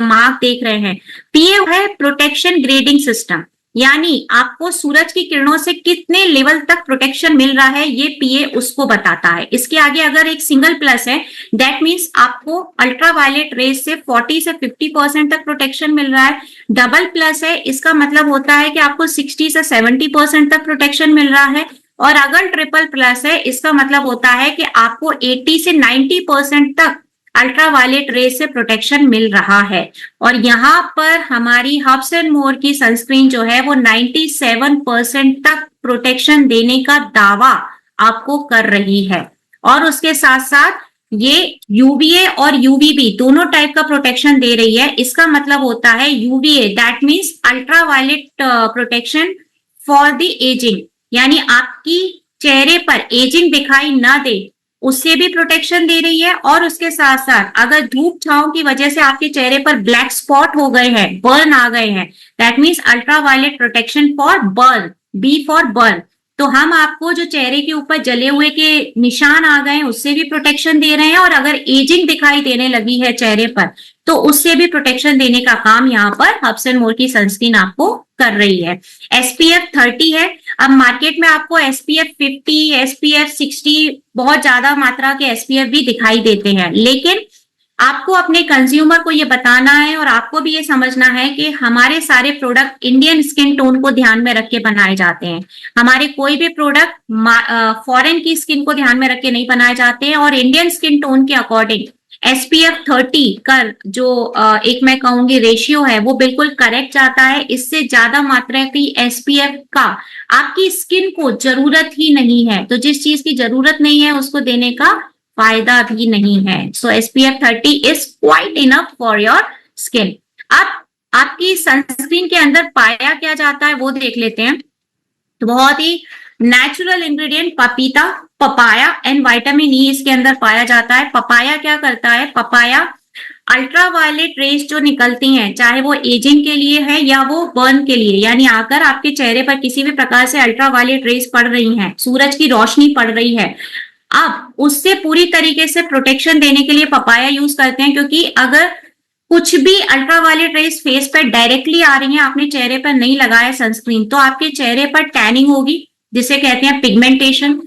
मार्क देख रहे हैं, पीए है प्रोटेक्शन ग्रेडिंग सिस्टम, यानी आपको सूरज की किरणों से कितने लेवल तक प्रोटेक्शन मिल रहा है ये पीए उसको बताता है। इसके आगे अगर एक सिंगल प्लस है, दैट मीन्स आपको अल्ट्रावायलेट रेज से 40 से 50% तक प्रोटेक्शन मिल रहा है। डबल प्लस है, इसका मतलब होता है कि आपको 60 से 70% तक प्रोटेक्शन मिल रहा है। और अगर ट्रिपल प्लस है, इसका मतलब होता है कि आपको 80 से 90% तक अल्ट्रावायलेट रेज से प्रोटेक्शन मिल रहा है। और यहाँ पर हमारी हब्स एंड मोर की सनस्क्रीन जो है वो 97% तक प्रोटेक्शन देने का दावा आपको कर रही है। और उसके साथ साथ ये यूवीए और यूवीबी दोनों टाइप का प्रोटेक्शन दे रही है। इसका मतलब होता है UVA that means ultraviolet protection for the ageing, यानी आपकी चेहरे पर एजिंग दिखाई ना दे उससे भी प्रोटेक्शन दे रही है। और उसके साथ साथ अगर धूप छांव की वजह से आपके चेहरे पर ब्लैक स्पॉट हो गए हैं, बर्न आ गए हैं, that means ultraviolet protection for burn, B for burn. तो हम आपको जो चेहरे के ऊपर जले हुए के निशान आ गए हैं उससे भी प्रोटेक्शन दे रहे हैं, और अगर एजिंग दिखाई देने लगी है चेहरे पर तो उससे भी प्रोटेक्शन देने का काम यहाँ पर हब्स एंड मोर की सनस्क्रीन आपको कर रही है। एसपीएफ 30 है। अब मार्केट में आपको एसपीएफ 50, एसपीएफ 60 बहुत ज्यादा मात्रा के एसपीएफ भी दिखाई देते हैं, लेकिन आपको अपने कंज्यूमर को ये बताना है और आपको भी ये समझना है कि हमारे सारे प्रोडक्ट इंडियन स्किन टोन को ध्यान में रख के बनाए जाते हैं। हमारे कोई भी प्रोडक्ट फॉरेन की स्किन को ध्यान में रख के नहीं बनाए जाते हैं। और इंडियन स्किन टोन के अकॉर्डिंग एसपीएफ 30 का जो एक मैं कहूंगी रेशियो है वो बिल्कुल करेक्ट जाता है। इससे ज्यादा मात्रा की एसपीएफ का आपकी स्किन को जरूरत ही नहीं है, तो जिस चीज की जरूरत नहीं है उसको देने का फायदा भी नहीं है। So SPF 30 is quite enough for your skin. अब आपकी सनस्क्रीन के अंदर पाया क्या जाता है वो देख लेते हैं। तो बहुत ही नेचुरल इंग्रेडिएंट पपीता, पपाया एंड विटामिन ई इसके अंदर पाया जाता है। पपाया क्या करता है, पपाया अल्ट्रावायलेट रेज जो निकलती हैं, चाहे वो एजिंग के लिए है या वो बर्न के लिए, यानी अगर आपके चेहरे पर किसी भी प्रकार से अल्ट्रावायलेट रेज पड़ रही हैं, सूरज की रोशनी पड़ रही है, आप उससे पूरी तरीके से प्रोटेक्शन देने के लिए पपाया यूज करते हैं। क्योंकि अगर कुछ भी अल्ट्रावायलेट रेज फेस पर डायरेक्टली आ रही है, आपने चेहरे पर नहीं लगाया सनस्क्रीन, तो आपके चेहरे पर टैनिंग होगी जिसे कहते हैं पिगमेंटेशन,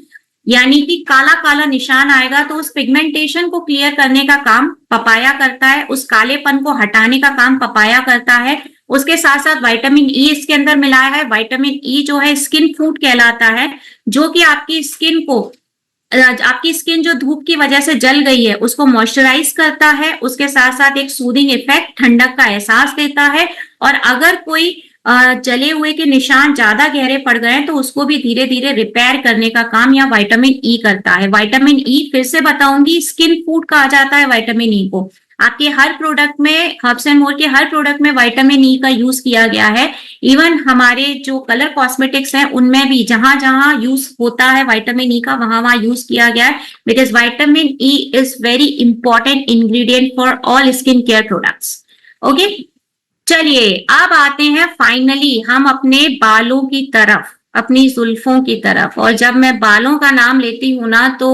यानी कि काला काला निशान आएगा। तो उस पिगमेंटेशन को क्लियर करने का काम पपाया करता है, उस कालेपन को हटाने का काम पपाया करता है। उसके साथ साथ विटामिन ई इसके अंदर मिलाया है। विटामिन ई जो है स्किन फूड कहलाता है, जो कि आपकी स्किन जो धूप की वजह से जल गई है उसको मॉइस्चराइज करता है। उसके साथ साथ एक सूदिंग इफेक्ट, ठंडक का एहसास देता है। और अगर कोई जले हुए के निशान ज्यादा गहरे पड़ गए हैं तो उसको भी धीरे धीरे रिपेयर करने का काम या विटामिन ई करता है। विटामिन ई फिर से बताऊंगी, स्किन फूड कहा जाता है विटामिन ई को। आपके हर प्रोडक्ट में, हब्स एंड मोर के हर प्रोडक्ट में विटामिन ई का यूज किया गया है। इवन हमारे जो कलर कॉस्मेटिक्स हैं उनमें भी जहां जहां यूज होता है विटामिन ई का, वहां वहां यूज किया गया है। Because vitamin E is very important ingredient for all skin care products. Okay, चलिए अब आते हैं फाइनली हम अपने बालों की तरफ, अपनी जुल्फों की तरफ। और जब मैं बालों का नाम लेती हूं ना तो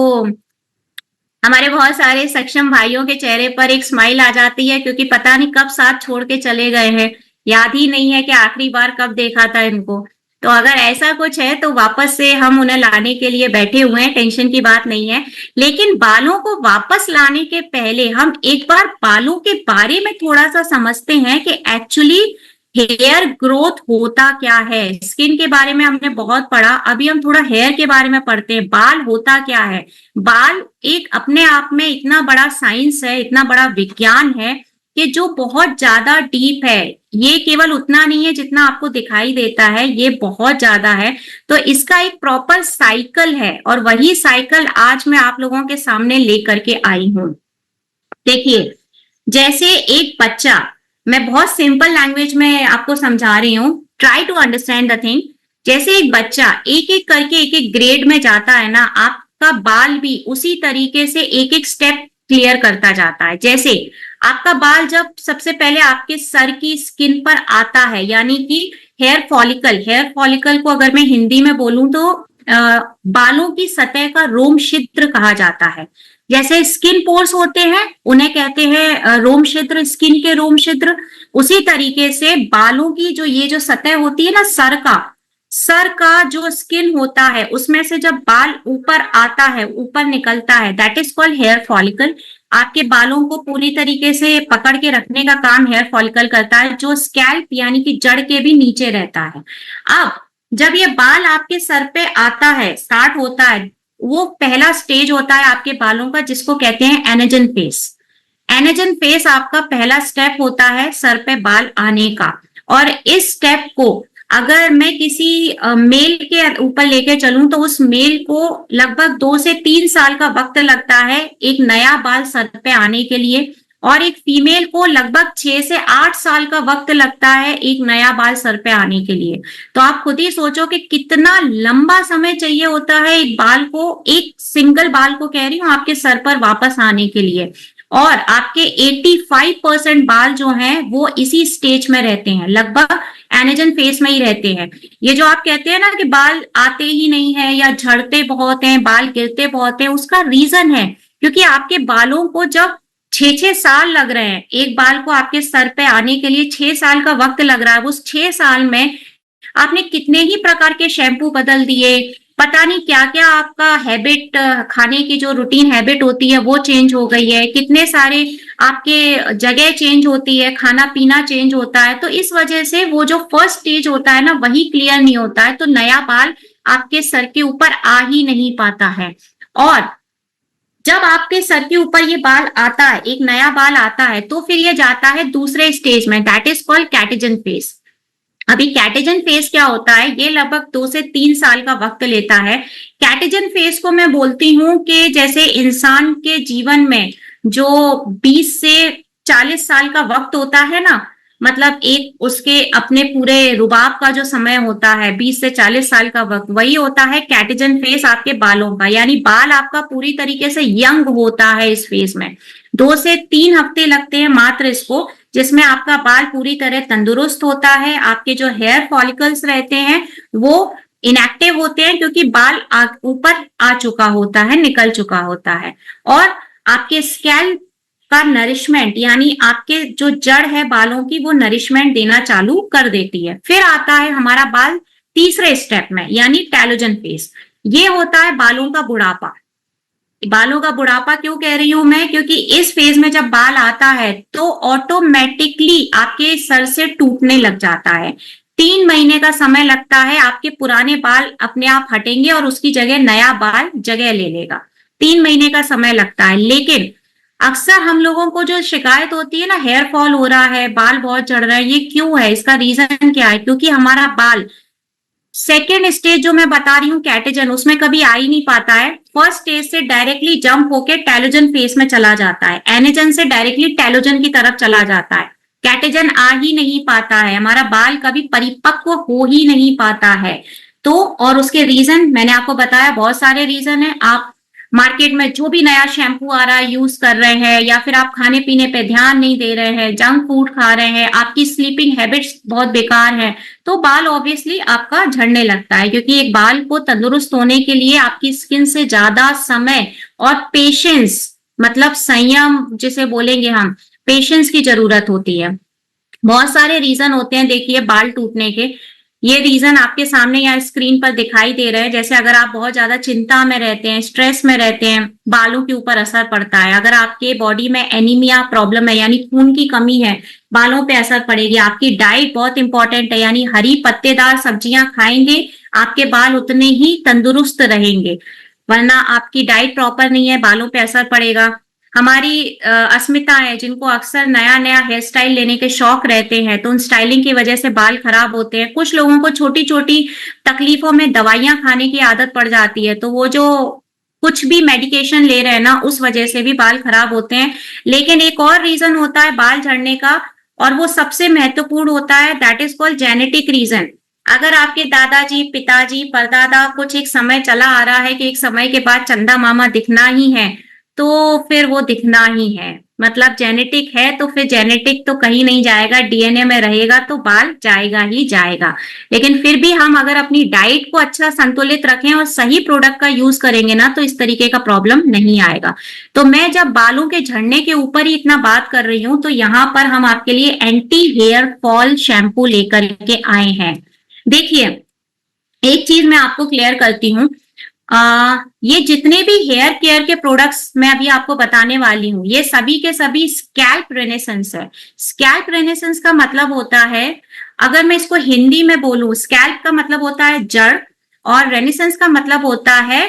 हमारे बहुत सारे सक्षम भाइयों के चेहरे पर एक स्माइल आ जाती है, क्योंकि पता नहीं कब साथ छोड़ के चले गए हैं, याद ही नहीं है कि आखिरी बार कब देखा था इनको। तो अगर ऐसा कुछ है तो वापस से हम उन्हें लाने के लिए बैठे हुए हैं, टेंशन की बात नहीं है। लेकिन बालों को वापस लाने के पहले हम एक बार बालों के बारे में थोड़ा सा समझते हैं कि एक्चुअली हेयर ग्रोथ होता क्या है। स्किन के बारे में हमने बहुत पढ़ा, अभी हम थोड़ा हेयर के बारे में पढ़ते हैं। बाल होता क्या है। बाल एक अपने आप में इतना बड़ा साइंस है, इतना बड़ा विज्ञान है कि जो बहुत ज्यादा डीप है। ये केवल उतना नहीं है जितना आपको दिखाई देता है, ये बहुत ज्यादा है। तो इसका एक प्रॉपर साइकिल है और वही साइकिल आज मैं आप लोगों के सामने लेकर के आई हूं। देखिए, जैसे एक बच्चा, मैं बहुत सिंपल लैंग्वेज में आपको समझा रही हूँ, try to understand the thing. जैसे एक बच्चा एक एक करके एक एक ग्रेड में जाता है ना, आपका बाल भी उसी तरीके से एक एक स्टेप क्लियर करता जाता है। जैसे आपका बाल जब सबसे पहले आपके सर की स्किन पर आता है, यानी कि हेयर फॉलिकल को अगर मैं हिंदी में बोलूं तो बालों की सतह का रोम छिद्र कहा जाता है। जैसे स्किन पोर्स होते हैं, उन्हें कहते हैं रोम छिद्र, स्किन के रोम छिद्र। उसी तरीके से बालों की जो ये जो सतह होती है ना, सर का जो स्किन होता है, उसमें से जब बाल ऊपर आता है, ऊपर निकलता है, that is called hair follicle. आपके बालों को पूरी तरीके से पकड़ के रखने का काम हेयर फॉलिकल करता है, जो स्कैल्प यानी कि जड़ के भी नीचे रहता है। अब जब ये बाल आपके सर पे आता है, स्टार्ट होता है, वो पहला स्टेज होता है आपके बालों का, जिसको कहते हैं एनाजन फेस। एनाजन फेस आपका पहला स्टेप होता है सर पे बाल आने का। और इस स्टेप को अगर मैं किसी मेल के ऊपर लेके चलूं तो उस मेल को लगभग 2 से 3 साल का वक्त लगता है एक नया बाल सर पे आने के लिए, और एक फीमेल को लगभग 6 से 8 साल का वक्त लगता है एक नया बाल सर पे आने के लिए। तो आप खुद ही सोचो कि कितना लंबा समय चाहिए होता है एक बाल को, एक सिंगल बाल को कह रही हूँ, आपके सर पर वापस आने के लिए। और आपके 85% बाल जो हैं वो इसी स्टेज में रहते हैं, लगभग एनाजन फेस में ही रहते हैं। ये जो आप कहते हैं ना कि बाल आते ही नहीं है या झड़ते बहुत हैं, बाल गिरते बहुत हैं, उसका रीजन है क्योंकि आपके बालों को जब 6-6 साल लग रहे हैं, एक बाल को आपके सर पे आने के लिए 6 साल का वक्त लग रहा है, उस 6 साल में आपने कितने ही प्रकार के शैम्पू बदल दिए, पता नहीं क्या क्या आपका हैबिट, खाने की जो रूटीन हैबिट होती है वो चेंज हो गई है, कितने सारे आपके जगह चेंज होती है, खाना पीना चेंज होता है। तो इस वजह से वो जो फर्स्ट स्टेज होता है ना, वही क्लियर नहीं होता है, तो नया बाल आपके सर के ऊपर आ ही नहीं पाता है। और जब आपके सर के ऊपर ये बाल आता है, एक नया बाल आता है, तो फिर ये जाता है दूसरे स्टेज में, that is called catagen phase. अभी कैटेजन फेज क्या होता है, ये लगभग 2 से 3 साल का वक्त लेता है। कैटेजन फेज को मैं बोलती हूँ कि जैसे इंसान के जीवन में जो 20 से 40 साल का वक्त होता है ना, मतलब एक उसके अपने पूरे रुबाब का जो समय होता है, 20 से 40 साल का वक्त, वही होता है कैटेजन फेज आपके बालों का। यानी बाल आपका पूरी तरीके से यंग होता है इस फेज में। 2 से 3 हफ्ते लगते हैं मात्र इसको, जिसमें आपका बाल पूरी तरह तंदुरुस्त होता है, आपके जो हेयर फॉलिकल्स रहते हैं वो इनएक्टिव होते हैं क्योंकि बाल ऊपर आ चुका होता है, निकल चुका होता है। और आपके स्कैल्प का नरिशमेंट, यानी आपके जो जड़ है बालों की, वो नरिशमेंट देना चालू कर देती है। फिर आता है हमारा बाल तीसरे स्टेप में, यानी टेलोजन फेज। ये होता है बालों का बुढ़ापा। बालों का बुढ़ापा क्यों कह रही हूं मैं, क्योंकि इस फेज में जब बाल आता है तो ऑटोमेटिकली आपके सर से टूटने लग जाता है। 3 महीने का समय लगता है, आपके पुराने बाल अपने आप हटेंगे और उसकी जगह नया बाल जगह ले लेगा। 3 महीने का समय लगता है। लेकिन अक्सर हम लोगों को जो शिकायत होती है ना, हेयर फॉल हो रहा है, बाल बहुत झड़ रहा है, ये क्यों है, इसका रीजन क्या है? क्योंकि हमारा बाल सेकेंड स्टेज जो मैं बता रही हूँ कैटेजन, उसमें कभी आ ही नहीं पाता है। फर्स्ट स्टेज से डायरेक्टली जंप होके टेलोजन फेज में चला जाता है, एनेजन से डायरेक्टली टेलोजन की तरफ चला जाता है, कैटेजन आ ही नहीं पाता है, हमारा बाल कभी परिपक्व हो ही नहीं पाता है। तो और उसके रीजन मैंने आपको बताया, बहुत सारे रीजन है। आप मार्केट में जो भी नया शैम्पू आ रहा है यूज कर रहे हैं, या फिर आप खाने पीने पे ध्यान नहीं दे रहे हैं, जंक फूड खा रहे हैं, आपकी स्लीपिंग हैबिट्स बहुत बेकार है, तो बाल ऑब्वियसली आपका झड़ने लगता है। क्योंकि एक बाल को तंदुरुस्त होने के लिए आपकी स्किन से ज्यादा समय और पेशेंस, मतलब संयम जिसे बोलेंगे हम, पेशेंस की जरूरत होती है। बहुत सारे रीजन होते हैं देखिए बाल टूटने के। ये रीजन आपके सामने या स्क्रीन पर दिखाई दे रहे हैं। जैसे अगर आप बहुत ज्यादा चिंता में रहते हैं, स्ट्रेस में रहते हैं, बालों के ऊपर असर पड़ता है। अगर आपके बॉडी में एनीमिया प्रॉब्लम है, यानी खून की कमी है, बालों पे असर पड़ेगी। आपकी डाइट बहुत इंपॉर्टेंट है, यानी हरी पत्तेदार सब्जियां खाएंगे, आपके बाल उतने ही तंदुरुस्त रहेंगे। वरना आपकी डाइट प्रॉपर नहीं है, बालों पे असर पड़ेगा। हमारी अस्मिता है, जिनको अक्सर नया नया हेयर स्टाइल लेने के शौक रहते हैं, तो उन स्टाइलिंग की वजह से बाल खराब होते हैं। कुछ लोगों को छोटी छोटी तकलीफों में दवाइयां खाने की आदत पड़ जाती है, तो वो जो कुछ भी मेडिकेशन ले रहे हैं ना, उस वजह से भी बाल खराब होते हैं। लेकिन एक और रीजन होता है बाल झड़ने का, और वो सबसे महत्वपूर्ण होता है, that is called genetic reason. अगर आपके दादाजी, पिताजी, परदादा, कुछ एक समय चला आ रहा है कि एक समय के बाद चंदा मामा दिखना ही है, तो फिर वो दिखना ही है। मतलब जेनेटिक है तो फिर जेनेटिक तो कहीं नहीं जाएगा, डीएनए में रहेगा तो बाल जाएगा ही जाएगा। लेकिन फिर भी हम अगर अपनी डाइट को अच्छा संतुलित रखें और सही प्रोडक्ट का यूज करेंगे ना, तो इस तरीके का प्रॉब्लम नहीं आएगा। तो मैं जब बालों के झड़ने के ऊपर ही इतना बात कर रही हूँ, तो यहाँ पर हम आपके लिए एंटी हेयर फॉल शैम्पू लेकर के आए हैं। देखिए, एक चीज मैं आपको क्लियर करती हूँ, ये जितने भी हेयर केयर के प्रोडक्ट्स मैं अभी आपको बताने वाली हूँ, ये सभी के सभी स्कैल्प रेनेसेंस है। स्कैल्प रेनेसेंस का मतलब होता है, अगर मैं इसको हिंदी में बोलूं, स्कैल्प का मतलब होता है जड़, और रेनेसेंस का मतलब होता है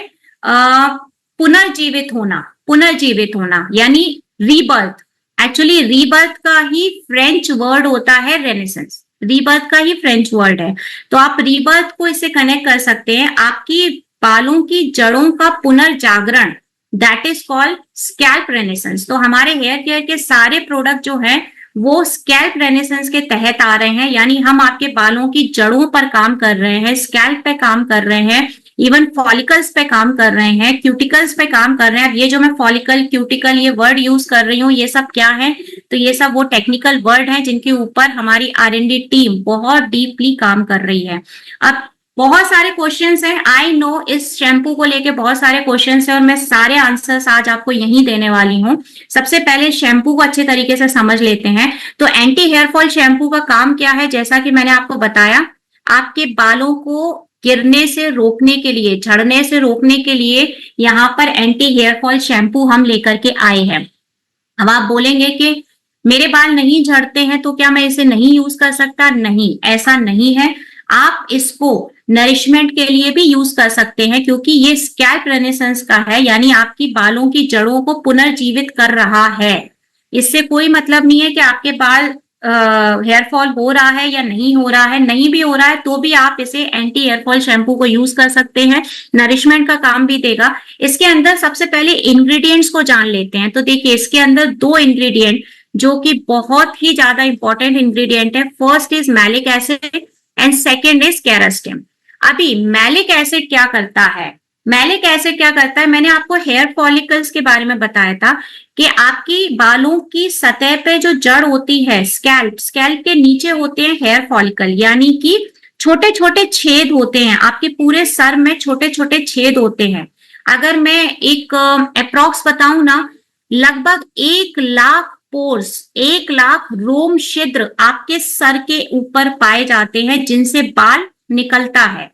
पुनर्जीवित होना। पुनर्जीवित होना यानी रीबर्थ। एक्चुअली रीबर्थ का ही फ्रेंच वर्ड होता है रेनेसेंस, रीबर्थ का ही फ्रेंच वर्ड है। तो आप रीबर्थ को इससे कनेक्ट कर सकते हैं, आपकी बालों की जड़ों का पुनर्जागरण, that is called scalp renaissance. तो हमारे हेयर केयर के सारे प्रोडक्ट जो हैं वो स्कैल्प रेनेसेंस के तहत आ रहे हैं, यानी हम आपके बालों की जड़ों पर काम कर रहे हैं, स्कैल्प पे काम कर रहे हैं, इवन फॉलिकल्स पे काम कर रहे हैं, क्यूटिकल्स पे काम कर रहे हैं। अब ये जो मैं फॉलिकल, क्यूटिकल ये वर्ड यूज कर रही हूँ, ये सब क्या है? तो ये सब वो टेक्निकल वर्ड हैं जिनके ऊपर हमारी R&D टीम बहुत डीपली काम कर रही है। अब बहुत सारे क्वेश्चंस हैं, आई नो इस शैम्पू को लेके बहुत सारे क्वेश्चंस हैं, और मैं सारे आंसर्स आज आपको यही देने वाली हूँ। सबसे पहले शैम्पू को अच्छे तरीके से समझ लेते हैं। तो एंटी हेयर फॉल शैम्पू का काम क्या है? जैसा कि मैंने आपको बताया, आपके बालों को गिरने से रोकने के लिए, झड़ने से रोकने के लिए यहाँ पर एंटी हेयर फॉल शैम्पू हम लेकर के आए हैं। अब आप बोलेंगे कि मेरे बाल नहीं झड़ते हैं तो क्या मैं इसे नहीं यूज कर सकता? नहीं, ऐसा नहीं है। आप इसको नरिशमेंट के लिए भी यूज कर सकते हैं, क्योंकि ये स्कैल्प रेनेसेंस का है, यानी आपकी बालों की जड़ों को पुनर्जीवित कर रहा है। इससे कोई मतलब नहीं है कि आपके बाल हेयर फॉल हो रहा है या नहीं हो रहा है। नहीं भी हो रहा है तो भी आप इसे एंटी हेयर फॉल शैम्पू को यूज कर सकते हैं, नरिशमेंट का काम भी देगा। इसके अंदर सबसे पहले इंग्रेडिएंट्स को जान लेते हैं। तो देखिए, इसके अंदर 2 इंग्रेडिएंट जो कि बहुत ही ज्यादा इंपॉर्टेंट इंग्रेडिएंट है, first is malic acid and second is keratin. अभी मैलिक एसिड क्या करता है? मैलिक एसिड क्या करता है, मैंने आपको हेयर फॉलिकल्स के बारे में बताया था कि आपकी बालों की सतह पे जो जड़ होती है, स्कैल्प, स्कैल्प के नीचे होते हैं हेयर फॉलिकल, यानी कि छोटे छोटे छेद होते हैं, आपके पूरे सर में छोटे छोटे छेद होते हैं। अगर मैं एक अप्रॉक्स बताऊं ना, लगभग 1 लाख पोर्स, 1 लाख रोम छिद्र आपके सर के ऊपर पाए जाते हैं जिनसे बाल निकलता है।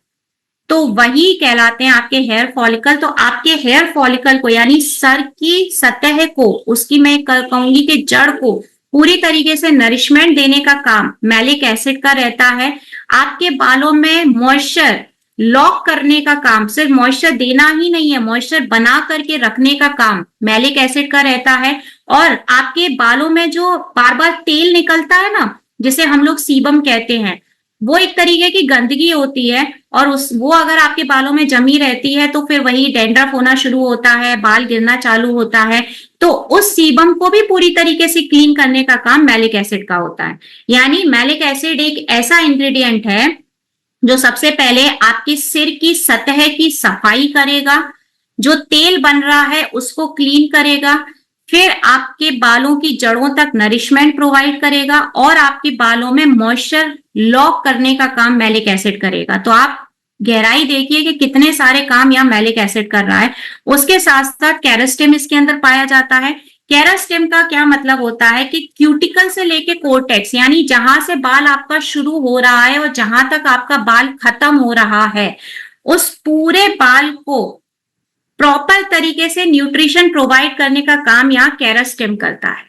तो वही कहलाते हैं आपके हेयर फॉलिकल। तो आपके हेयर फॉलिकल को, यानी सर की सतह को, उसकी मैं कहूंगी कि जड़ को पूरी तरीके से नरिशमेंट देने का काम मैलिक एसिड का रहता है। आपके बालों में मॉइस्चर लॉक करने का काम, सिर्फ मॉइस्चर देना ही नहीं है, मॉइस्चर बना करके रखने का काम मैलिक एसिड का रहता है। और आपके बालों में जो बार बार तेल निकलता है ना, जिसे हम लोग सीबम कहते हैं, वो एक तरीके की गंदगी होती है, और वो अगर आपके बालों में जमी रहती है तो फिर वही डैंड्रफ होना शुरू होता है, बाल गिरना चालू होता है। तो उस सीबम को भी पूरी तरीके से क्लीन करने का काम मैलिक एसिड का होता है। यानी मैलिक एसिड एक ऐसा इंग्रेडिएंट है जो सबसे पहले आपकी सिर की सतह की सफाई करेगा, जो तेल बन रहा है उसको क्लीन करेगा, फिर आपके बालों की जड़ों तक नरिशमेंट प्रोवाइड करेगा, और आपके बालों में मॉइस्चर लॉक करने का काम मैलिक एसिड करेगा। तो आप गहराई देखिए कि कितने सारे काम यहाँ मैलिक एसिड कर रहा है। उसके साथ साथ केरास्टिन इसके अंदर पाया जाता है। केरास्टिन का क्या मतलब होता है कि क्यूटिकल से लेके कोर्टेक्स, यानी जहां से बाल आपका शुरू हो रहा है और जहां तक आपका बाल खत्म हो रहा है, उस पूरे बाल को प्रॉपर तरीके से न्यूट्रिशन प्रोवाइड करने का काम यहाँ केरास्टिन करता है।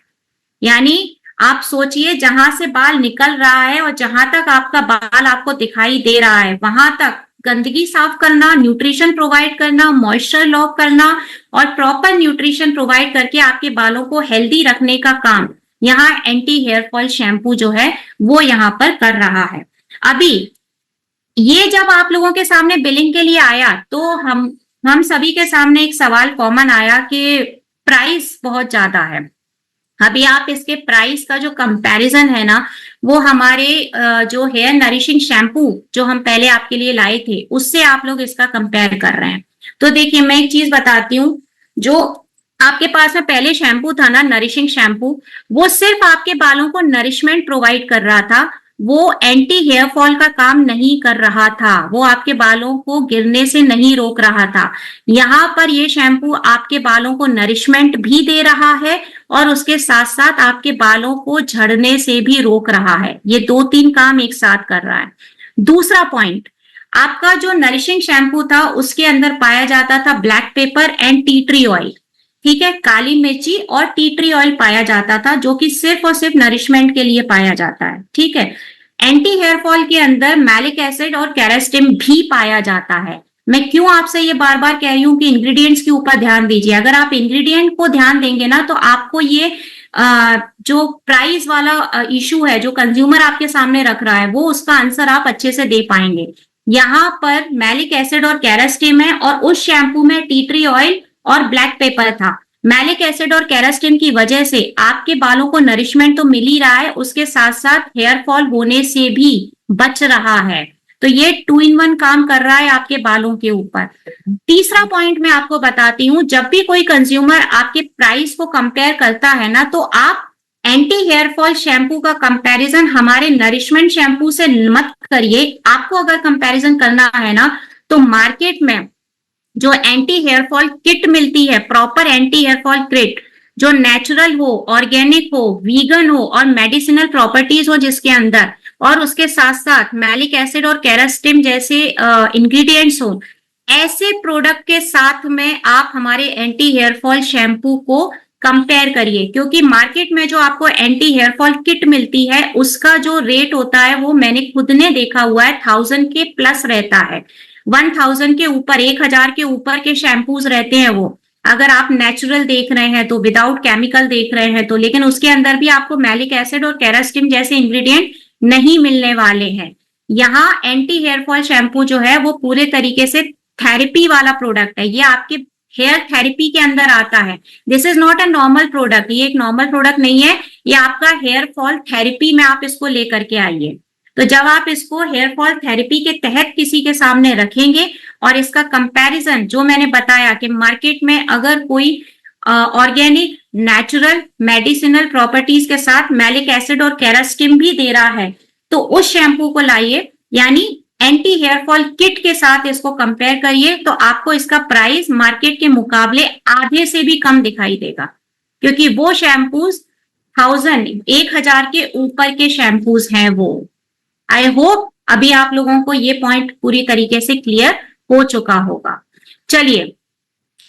यानी आप सोचिए, जहां से बाल निकल रहा है और जहां तक आपका बाल आपको दिखाई दे रहा है, वहां तक गंदगी साफ करना, न्यूट्रिशन प्रोवाइड करना, मॉइस्चर लॉक करना, और प्रॉपर न्यूट्रिशन प्रोवाइड करके आपके बालों को हेल्दी रखने का काम यहाँ एंटी हेयर फॉल शैम्पू जो है वो यहाँ पर कर रहा है। अभी ये जब आप लोगों के सामने बिलिंग के लिए आया, तो हम सभी के सामने एक सवाल कॉमन आया कि प्राइस बहुत ज्यादा है। अभी आप इसके प्राइस का जो कंपैरिजन है ना, वो हमारे जो हेयर नरिशिंग शैम्पू जो हम पहले आपके लिए लाए थे, उससे आप लोग इसका कंपेयर कर रहे हैं। तो देखिए, मैं एक चीज बताती हूँ, जो आपके पास में पहले शैम्पू था ना, नरिशिंग शैम्पू, वो सिर्फ आपके बालों को नरिशमेंट प्रोवाइड कर रहा था, वो एंटी हेयर फॉल का काम नहीं कर रहा था, वो आपके बालों को गिरने से नहीं रोक रहा था। यहाँ पर ये शैम्पू आपके बालों को नरिशमेंट भी दे रहा है और उसके साथ साथ आपके बालों को झड़ने से भी रोक रहा है। ये दो तीन काम एक साथ कर रहा है। दूसरा पॉइंट, आपका जो नरिशिंग शैम्पू था उसके अंदर पाया जाता था black pepper and tea tree oil, ठीक है, काली मिर्ची और टी ट्री ऑयल पाया जाता था, जो कि सिर्फ और सिर्फ नरिशमेंट के लिए पाया जाता है, ठीक है। एंटी हेयर फॉल के अंदर मैलिक एसिड और कैरास्टिम भी पाया जाता है। मैं क्यों आपसे ये बार बार कह रही हूँ कि इंग्रेडिएंट्स के ऊपर ध्यान दीजिए। अगर आप इंग्रेडिएंट को ध्यान देंगे ना तो आपको ये जो प्राइस वाला इशू है जो कंज्यूमर आपके सामने रख रहा है, वो उसका आंसर आप अच्छे से दे पाएंगे। यहाँ पर मैलिक एसिड और कैरास्टिम है और उस शैम्पू में टी ट्री ऑयल और ब्लैक पेपर था। मैलिक एसिड और कैरास्टिन की वजह से आपके बालों को नरिशमेंट तो मिल ही रहा है, उसके साथ साथ हेयर फॉल होने से भी बच रहा है। तो ये 2 in 1 काम कर रहा है आपके बालों के ऊपर। तीसरा पॉइंट मैं आपको बताती हूँ, जब भी कोई कंज्यूमर आपके प्राइस को कंपेयर करता है ना, तो आप एंटी हेयर फॉल शैम्पू का कंपैरिजन हमारे नरिशमेंट शैम्पू से मत करिए। आपको अगर कंपैरिजन करना है ना, तो मार्केट में जो एंटी हेयर फॉल किट मिलती है, proper anti hair fall kit, जो नेचुरल हो, ऑर्गेनिक हो, वीगन हो और मेडिसिनल प्रॉपर्टीज हो जिसके अंदर, और उसके साथ साथ मैलिक एसिड और कैरास्टिम जैसे इंग्रेडिएंट्स हो, ऐसे प्रोडक्ट के साथ में आप हमारे एंटी हेयर फॉल शैम्पू को कंपेयर करिए। क्योंकि मार्केट में जो आपको एंटी हेयर फॉल किट मिलती है उसका जो रेट होता है वो मैंने खुद ने देखा हुआ है, 1000 के प्लस रहता है। 1000 के ऊपर, 1000 के ऊपर के शैम्पूज रहते हैं वो। अगर आप नेचुरल देख रहे हैं तो, विदाउट केमिकल देख रहे हैं तो, लेकिन उसके अंदर भी आपको मैलिक एसिड और कैरास्टिन जैसे इंग्रेडिएंट नहीं मिलने वाले हैं। यहाँ एंटी हेयर फॉल शैम्पू जो है वो पूरे तरीके से थेरेपी वाला प्रोडक्ट है, ये आपके हेयर थेरेपी के अंदर आता है। This is not a normal product, ये एक नॉर्मल प्रोडक्ट नहीं है, ये आपका हेयर फॉल थेरेपी में आप इसको लेकर के आइए। तो जब आप इसको हेयर फॉल थेरेपी के तहत किसी के सामने रखेंगे और इसका कंपैरिजन जो मैंने बताया कि मार्केट में अगर कोई ऑर्गेनिक नेचुरल मेडिसिनल प्रॉपर्टीज के साथ मैलिक एसिड और कैरास्टिन भी दे रहा है, तो उस शैम्पू को लाइए, यानी एंटी हेयर फॉल किट के साथ इसको कंपेयर करिए, तो आपको इसका प्राइस मार्केट के मुकाबले आधे से भी कम दिखाई देगा। क्योंकि वो शैम्पूज 1000 के ऊपर के शैम्पूज हैं वो। आई होप अभी आप लोगों को ये पॉइंट पूरी तरीके से क्लियर हो चुका होगा। चलिए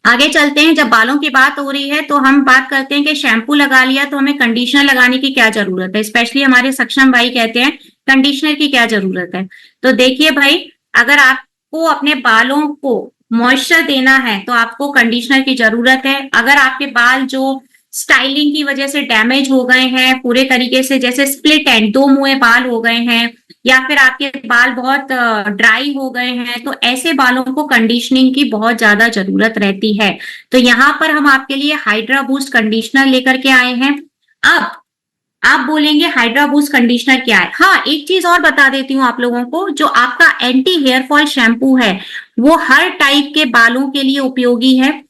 आगे चलते हैं। जब बालों की बात हो रही है तो हम बात करते हैं कि शैम्पू लगा लिया तो हमें कंडीशनर लगाने की क्या जरूरत है। स्पेशली हमारे सक्षम भाई कहते हैं कंडीशनर की क्या जरूरत है। तो देखिए भाई, अगर आपको अपने बालों को मॉइस्चर देना है तो आपको कंडीशनर की जरूरत है। अगर आपके बाल जो स्टाइलिंग की वजह से डैमेज हो गए हैं पूरे तरीके से, जैसे स्प्लिट एंड, दो मुंहे बाल हो गए हैं, या फिर आपके बाल बहुत ड्राई हो गए हैं, तो ऐसे बालों को कंडीशनिंग की बहुत ज्यादा जरूरत रहती है। तो यहाँ पर हम आपके लिए हाइड्रा बूस्ट कंडीशनर लेकर के आए हैं। अब आप बोलेंगे हाइड्रा बूस्ट कंडीशनर क्या है। हाँ, एक चीज और बता देती हूँ आप लोगों को, जो आपका एंटी हेयर फॉल शैम्पू है वो हर टाइप के बालों के लिए उपयोगी है।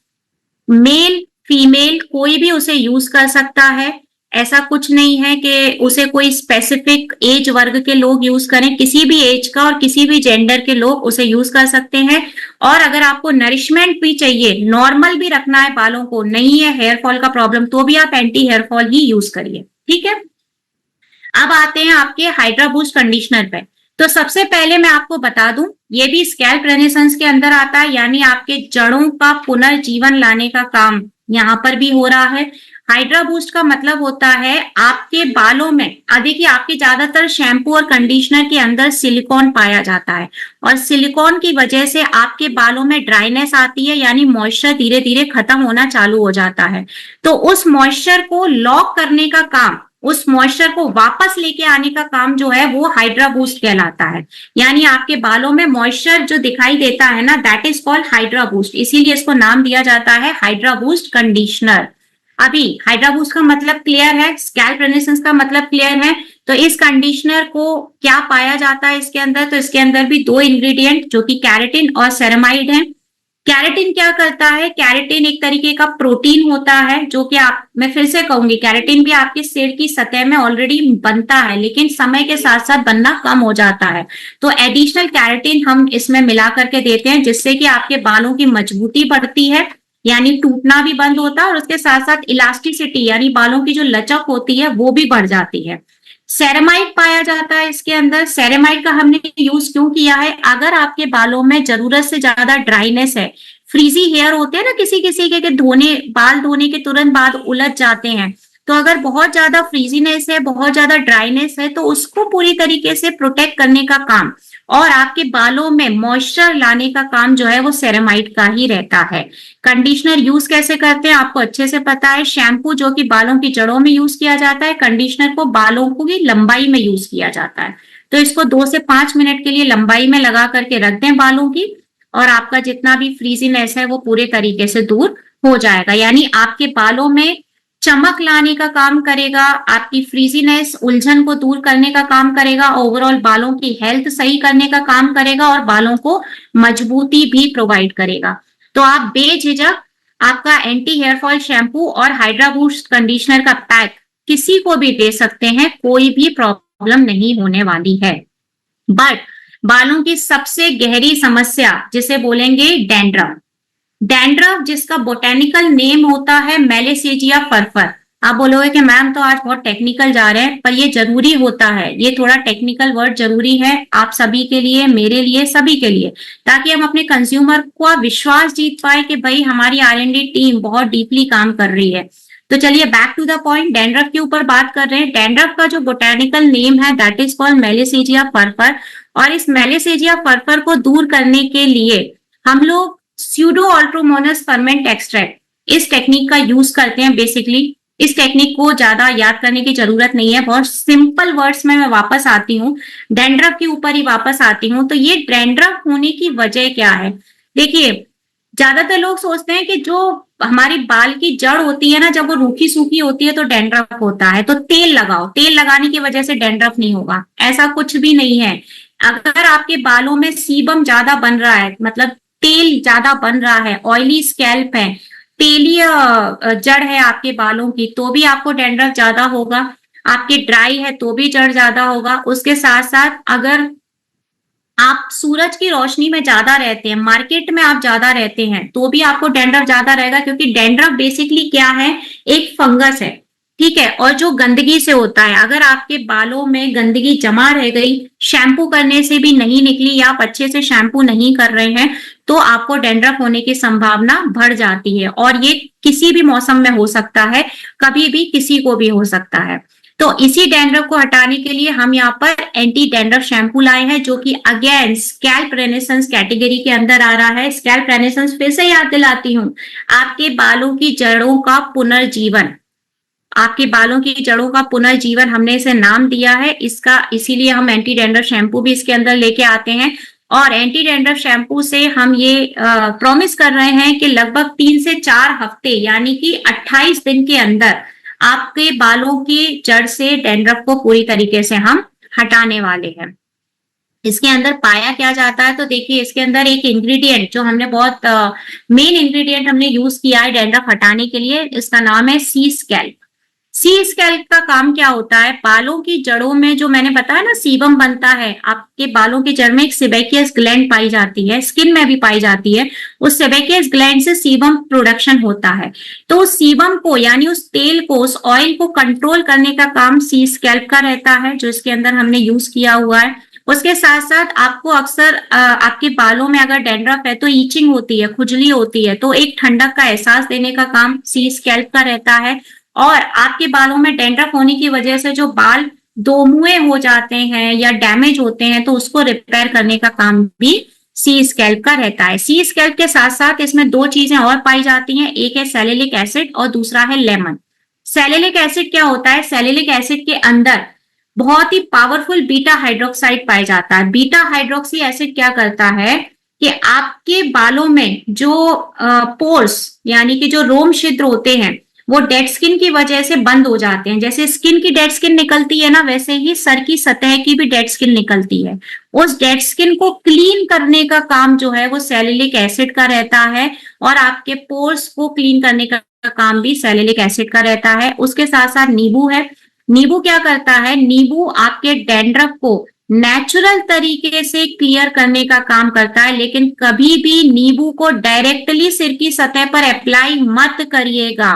मेल फीमेल कोई भी उसे यूज कर सकता है। ऐसा कुछ नहीं है कि उसे कोई स्पेसिफिक एज वर्ग के लोग यूज करें, किसी भी एज का और किसी भी जेंडर के लोग उसे यूज कर सकते हैं। और अगर आपको नरिशमेंट भी चाहिए, नॉर्मल भी रखना है बालों को, नहीं है हेयर फॉल का प्रॉब्लम, तो भी आप एंटी हेयर फॉल ही यूज करिए, ठीक है। अब आते हैं आपके हाइड्रा बूस्ट कंडीशनर पे। तो सबसे पहले मैं आपको बता दूं, ये भी स्कैल्प रेनेसेंस के अंदर आता है, यानी आपके जड़ों का पुनर्जीवन लाने का काम यहाँ पर भी हो रहा है। हाइड्रा बूस्ट का मतलब होता है आपके बालों में, देखिए आपके ज्यादातर शैम्पू और कंडीशनर के अंदर सिलिकॉन पाया जाता है, और सिलिकॉन की वजह से आपके बालों में ड्राइनेस आती है, यानी मॉइस्चर धीरे धीरे खत्म होना चालू हो जाता है। तो उस मॉइस्चर को लॉक करने का काम, उस मॉइस्चर को वापस लेके आने का काम जो है वो हाइड्रा बूस्ट कहलाता है। यानी आपके बालों में मॉइस्चर जो दिखाई देता है ना, that is called hydra boost, इसीलिए इसको नाम दिया जाता है हाइड्रा बूस्ट कंडीशनर। अभी हाइड्रा बूस्ट का मतलब क्लियर है, स्कैल्प रेनेसेंस का मतलब क्लियर है। तो इस कंडीशनर को क्या पाया जाता है इसके अंदर, तो इसके अंदर भी दो इंग्रेडिएंट जो कि कैरेटिन और सेरेमाइड हैं। कैरेटिन क्या करता है? कैरेटिन एक तरीके का प्रोटीन होता है जो कि मैं फिर से कहूंगी, कैरेटिन भी आपके सिर की सतह में ऑलरेडी बनता है, लेकिन समय के साथ साथ बनना कम हो जाता है। तो एडिशनल कैरेटिन हम इसमें मिला करके देते हैं, जिससे कि आपके बालों की मजबूती बढ़ती है, यानी टूटना भी बंद होता है, और उसके साथ साथ इलास्टिसिटी यानी बालों की जो लचक होती है वो भी बढ़ जाती है। सेरेमाइड पाया जाता है इसके अंदर। सेरेमाइड का हमने यूज क्यों किया है? अगर आपके बालों में जरूरत से ज्यादा ड्राइनेस है, फ्रीजी हेयर होते हैं ना किसी किसी के बाल धोने के तुरंत बाद उलझ जाते हैं, तो अगर बहुत ज्यादा फ्रीजीनेस है, बहुत ज्यादा ड्राइनेस है, तो उसको पूरी तरीके से प्रोटेक्ट करने का काम और आपके बालों में मॉइस्चर लाने का काम जो है वो सेरेमाइड का ही रहता है। कंडीशनर यूज कैसे करते हैं आपको अच्छे से पता है। शैम्पू जो कि बालों की जड़ों में यूज किया जाता है, कंडीशनर को बालों की लंबाई में यूज किया जाता है। तो इसको 2 से 5 मिनट के लिए लंबाई में लगा करके रख दें बालों की, और आपका जितना भी फ्रीजीनेस है वो पूरे तरीके से दूर हो जाएगा। यानी आपके बालों में चमक लाने का काम करेगा, आपकी फ्रीजीनेस उलझन को दूर करने का काम करेगा, ओवरऑल बालों की हेल्थ सही करने का काम करेगा, और बालों को मजबूती भी प्रोवाइड करेगा। तो आप बेझिझक आपका एंटी हेयर फॉल शैम्पू और हाइड्रा बूस्ट कंडीशनर का पैक किसी को भी दे सकते हैं, कोई भी प्रॉब्लम नहीं होने वाली है। बट बालों की सबसे गहरी समस्या जिसे बोलेंगे डैंड्रफ, डैंड्रफ जिसका बोटेनिकल नेम होता है मेलेसेजिया फरफर। आप बोलोगे कि मैम तो आज बहुत टेक्निकल जा रहे हैं, पर ये जरूरी होता है, ये थोड़ा टेक्निकल वर्ड जरूरी है आप सभी के लिए, मेरे लिए, सभी के लिए, ताकि हम अपने कंज्यूमर को विश्वास जीत पाए कि भाई हमारी R&D टीम बहुत डीपली काम कर रही है। तो चलिए back to the point, dandruff के ऊपर बात कर रहे हैं। डैंड्रफ का जो बोटेनिकल नेम है that is called Malassezia furfur, और इस मेलेसेजिया फरफर को दूर करने के लिए हम लोग स्यूडो अल्ट्रोमोनस फर्मेंट एक्सट्रैक्ट इस टेक्निक का यूज करते हैं। बेसिकली इस टेक्निक को ज्यादा याद करने की जरूरत नहीं है, बहुत सिंपल वर्ड्स में मैं वापस आती हूँ, डैंड्रफ के ऊपर ही वापस आती हूँ। तो ये डैंड्रफ होने की वजह क्या है? देखिए, ज्यादातर लोग सोचते हैं कि जो हमारी बाल की जड़ होती है ना, जब वो रूखी सूखी होती है तो डैंड्रफ होता है, तो तेल लगाओ, तेल लगाने की वजह से डैंड्रफ नहीं होगा, ऐसा कुछ भी नहीं है। अगर आपके बालों में सीबम ज्यादा बन रहा है, मतलब तेल ज्यादा बन रहा है, ऑयली स्कैल्प है, तेली जड़ है आपके बालों की, तो भी आपको डैंड्रफ ज्यादा होगा। आपके ड्राई है तो भी जड़ ज्यादा होगा। उसके साथ साथ अगर आप सूरज की रोशनी में ज्यादा रहते हैं, मार्केट में आप ज्यादा रहते हैं, तो भी आपको डैंड्रफ ज्यादा रहेगा, क्योंकि डैंड्रफ बेसिकली क्या है? एक फंगस है, ठीक है, और जो गंदगी से होता है। अगर आपके बालों में गंदगी जमा रह गई, शैम्पू करने से भी नहीं निकली, या आप अच्छे से शैम्पू नहीं कर रहे हैं, तो आपको डैंड्रफ होने की संभावना बढ़ जाती है, और ये किसी भी मौसम में हो सकता है, कभी भी किसी को भी हो सकता है। तो इसी डैंड्रफ को हटाने के लिए हम यहाँ पर एंटी डैंड्रफ शैम्पू लाए हैं, जो कि अगेन स्कैल्प रेनेसेंस कैटेगरी के अंदर आ रहा है। स्कैल्प रेनेसेंस फिर से याद दिलाती हूँ, आपके बालों की जड़ों का पुनर्जीवन, आपके बालों की जड़ों का पुनर्जीवन हमने इसे नाम दिया है इसका, इसीलिए हम एंटी डैंड्रफ शैम्पू भी इसके अंदर लेके आते हैं। और एंटी डैंड्रफ शैम्पू से हम ये प्रॉमिस कर रहे हैं कि लगभग 3 से 4 हफ्ते यानी कि 28 दिन के अंदर आपके बालों की जड़ से डैंड्रफ को पूरी तरीके से हम हटाने वाले हैं। इसके अंदर पाया क्या जाता है? तो देखिए, इसके अंदर एक इंग्रेडिएंट जो हमने बहुत मेन इंग्रेडिएंट हमने यूज किया है डैंड्रफ हटाने के लिए, इसका नाम है सी स्कैल्प। सी स्कैल्प का काम क्या होता है? बालों की जड़ों में जो मैंने बताया ना सीबम बनता है, आपके बालों की जड़ में एक सेबेकियस ग्लैंड पाई जाती है, स्किन में भी पाई जाती है, उस सेबेकियस ग्लैंड से सीबम प्रोडक्शन होता है। तो उस सीबम को यानी उस तेल को, उस ऑयल को कंट्रोल करने का काम सी स्कैल्प का रहता है, जो इसके अंदर हमने यूज किया हुआ है। उसके साथ साथ आपको अक्सर आपके बालों में अगर डैंड्रफ है तो ईचिंग होती है, खुजली होती है, तो एक ठंडक का एहसास देने का काम सी स्कैल्प का रहता है। और आपके बालों में डैंड्रफ होने की वजह से जो बाल दोमुए हो जाते हैं या डैमेज होते हैं, तो उसको रिपेयर करने का काम भी सी स्कैल्प का रहता है। सी स्कैल्प के साथ साथ इसमें 2 चीजें और पाई जाती हैं, एक है सैलिसिलिक एसिड और दूसरा है लेमन। सैलिसिलिक एसिड क्या होता है? सैलिसिलिक एसिड के अंदर बहुत ही पावरफुल बीटा हाइड्रोक्साइड पाया जाता है। बीटा हाइड्रोक्सी एसिड क्या करता है कि आपके बालों में जो पोर्स यानी कि जो रोम छिद्र होते हैं, वो डेड स्किन की वजह से बंद हो जाते हैं। जैसे स्किन की डेड स्किन निकलती है ना, वैसे ही सर की सतह की भी डेड स्किन निकलती है। उस डेड स्किन को क्लीन करने का काम जो है वो सैलिलिक एसिड का रहता है, और आपके पोर्स को क्लीन करने का काम भी सैलिलिक एसिड का रहता है। उसके साथ साथ नींबू है। नींबू क्या करता है, नींबू आपके डैंड्रफ को नेचुरल तरीके से क्लियर करने का काम करता है, लेकिन कभी भी नींबू को डायरेक्टली सिर की सतह पर अप्लाई मत करिएगा,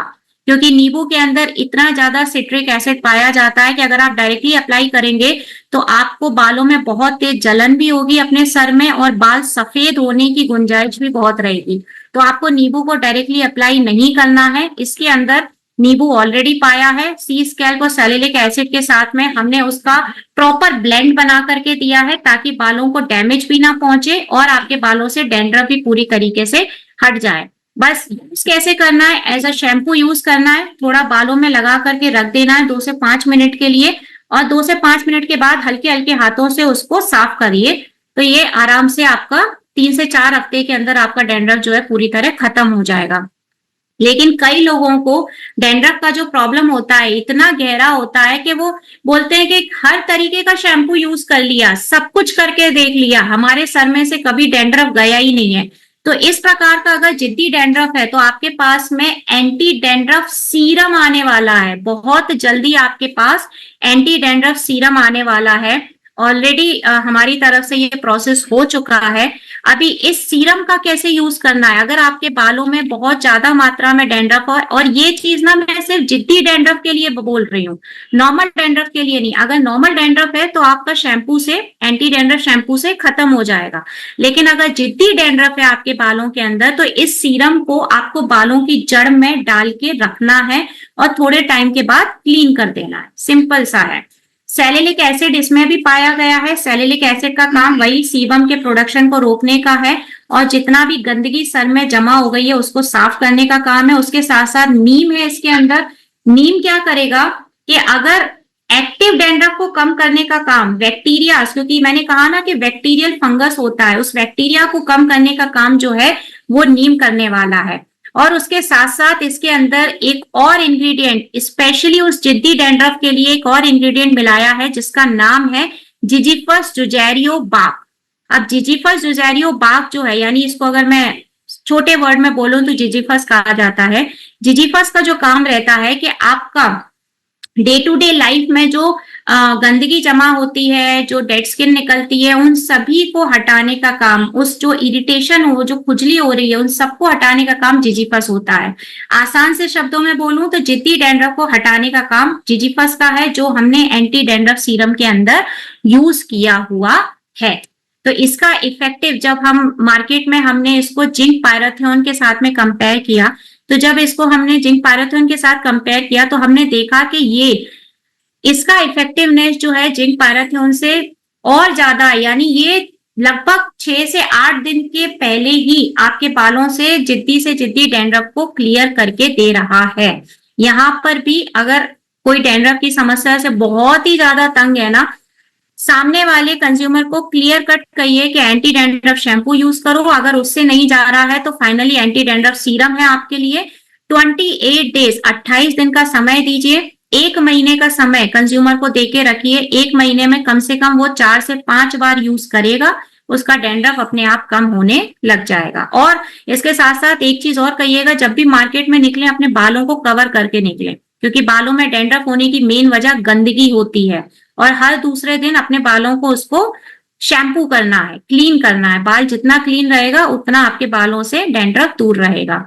क्योंकि नींबू के अंदर इतना ज्यादा सिट्रिक एसिड पाया जाता है कि अगर आप डायरेक्टली अप्लाई करेंगे तो आपको बालों में बहुत तेज जलन भी होगी अपने सर में, और बाल सफेद होने की गुंजाइश भी बहुत रहेगी। तो आपको नींबू को डायरेक्टली अप्लाई नहीं करना है। इसके अंदर नींबू ऑलरेडी पाया है, सी स्कैल्प और सैलिलिक एसिड के साथ में हमने उसका प्रॉपर ब्लेंड बना करके दिया है, ताकि बालों को डैमेज भी ना पहुंचे और आपके बालों से डैंड्रफ भी पूरी तरीके से हट जाए। बस यूज कैसे करना है, एज अ शैम्पू यूज करना है, थोड़ा बालों में लगा करके रख देना है 2 से 5 मिनट के लिए, और 2 से 5 मिनट के बाद हल्के हल्के हाथों से उसको साफ करिए। तो ये आराम से आपका 3 से 4 हफ्ते के अंदर आपका डैंड्रफ जो है पूरी तरह खत्म हो जाएगा। लेकिन कई लोगों को डैंड्रफ का जो प्रॉब्लम होता है इतना गहरा होता है कि वो बोलते हैं कि हर तरीके का शैम्पू यूज कर लिया, सब कुछ करके देख लिया, हमारे सर में से कभी डैंड्रफ गया ही नहीं है। तो इस प्रकार का अगर जिद्दी डैंड्रफ है तो आपके पास में एंटी डैंड्रफ सीरम आने वाला है, बहुत जल्दी आपके पास एंटी डैंड्रफ सीरम आने वाला है। ऑलरेडी हमारी तरफ से ये प्रोसेस हो चुका है। अभी इस सीरम का कैसे यूज करना है, अगर आपके बालों में बहुत ज्यादा मात्रा में डैंड्रफ है, और ये चीज ना मैं सिर्फ जिद्दी डैंड्रफ के लिए बोल रही हूँ, नॉर्मल डैंड्रफ के लिए नहीं। अगर नॉर्मल डैंड्रफ है तो आपका शैम्पू से, एंटी डैंड्रफ शैम्पू से खत्म हो जाएगा। लेकिन अगर जिद्दी डैंड्रफ है आपके बालों के अंदर, तो इस सीरम को आपको बालों की जड़ में डाल के रखना है और थोड़े टाइम के बाद क्लीन कर देना है। सिंपल सा है। सैलिलिक एसिड इसमें भी पाया गया है। सैलिलिक एसिड का काम वही सीबम के प्रोडक्शन को रोकने का है, और जितना भी गंदगी सर में जमा हो गई है उसको साफ करने का काम है। उसके साथ साथ नीम है इसके अंदर। नीम क्या करेगा कि अगर एक्टिव डैंड्रफ को कम करने का काम, बैक्टीरिया, क्योंकि मैंने कहा ना कि बैक्टीरियल फंगस होता है, उस बैक्टीरिया को कम करने का काम जो है वो नीम करने वाला है। और उसके साथ साथ इसके अंदर एक और इंग्रेडिएंट, स्पेशली उस जिद्दी डैंड्रफ के लिए एक और इंग्रेडिएंट मिलाया है, जिसका नाम है जिजीफस जुजैरियो बाक। अब जिजीफस जुजैरियो बाक जो है, यानी इसको अगर मैं छोटे वर्ड में बोलूं तो जिजीफस कहा जाता है। जिजीफस का जो काम रहता है कि आपका डे टू डे लाइफ में जो गंदगी जमा होती है, जो डेड स्किन निकलती है, उन सभी को हटाने का काम, उस जो इरिटेशन हो, जो खुजली हो रही है, उन सबको हटाने का काम जिजीफस होता है। आसान से शब्दों में बोलूं तो जिद्दी डैंड्रफ को हटाने का काम जिजीफस का है, जो हमने एंटी डैंड्रफ सीरम के अंदर यूज किया हुआ है। तो इसका इफेक्टिव, जब हम मार्केट में हमने इसको जिंक पायराथियोन के साथ में कंपेयर किया, तो जब इसको हमने जिंक पायराथियोन के साथ कंपेयर किया तो हमने देखा कि ये, इसका इफेक्टिवनेस जो है जिंक पायराथियोन से और ज्यादा, यानी ये लगभग 6 से 8 दिन के पहले ही आपके बालों से जिद्दी डैंड्रफ को क्लियर करके दे रहा है। यहाँ पर भी अगर कोई डैंड्रफ की समस्या से बहुत ही ज्यादा तंग है ना, सामने वाले कंज्यूमर को क्लियर कट कहिए कि एंटी डैंड्रफ शैम्पू यूज करो। अगर उससे नहीं जा रहा है तो फाइनली एंटी डैंड्रफ सीरम है आपके लिए। 28 डेज, 28 दिन का समय दीजिए, 1 महीने का समय कंज्यूमर को देके रखिए। 1 महीने में कम से कम वो 4 से 5 बार यूज करेगा, उसका डैंड्रफ अपने आप कम होने लग जाएगा। और इसके साथ साथ एक चीज और कहिएगा, जब भी मार्केट में निकले अपने बालों को कवर करके निकले, क्योंकि बालों में डैंड्रफ होने की मेन वजह गंदगी होती है, और हर दूसरे दिन अपने बालों को उसको शैम्पू करना है, क्लीन करना है। बाल जितना क्लीन रहेगा उतना आपके बालों से डैंड्रफ दूर रहेगा।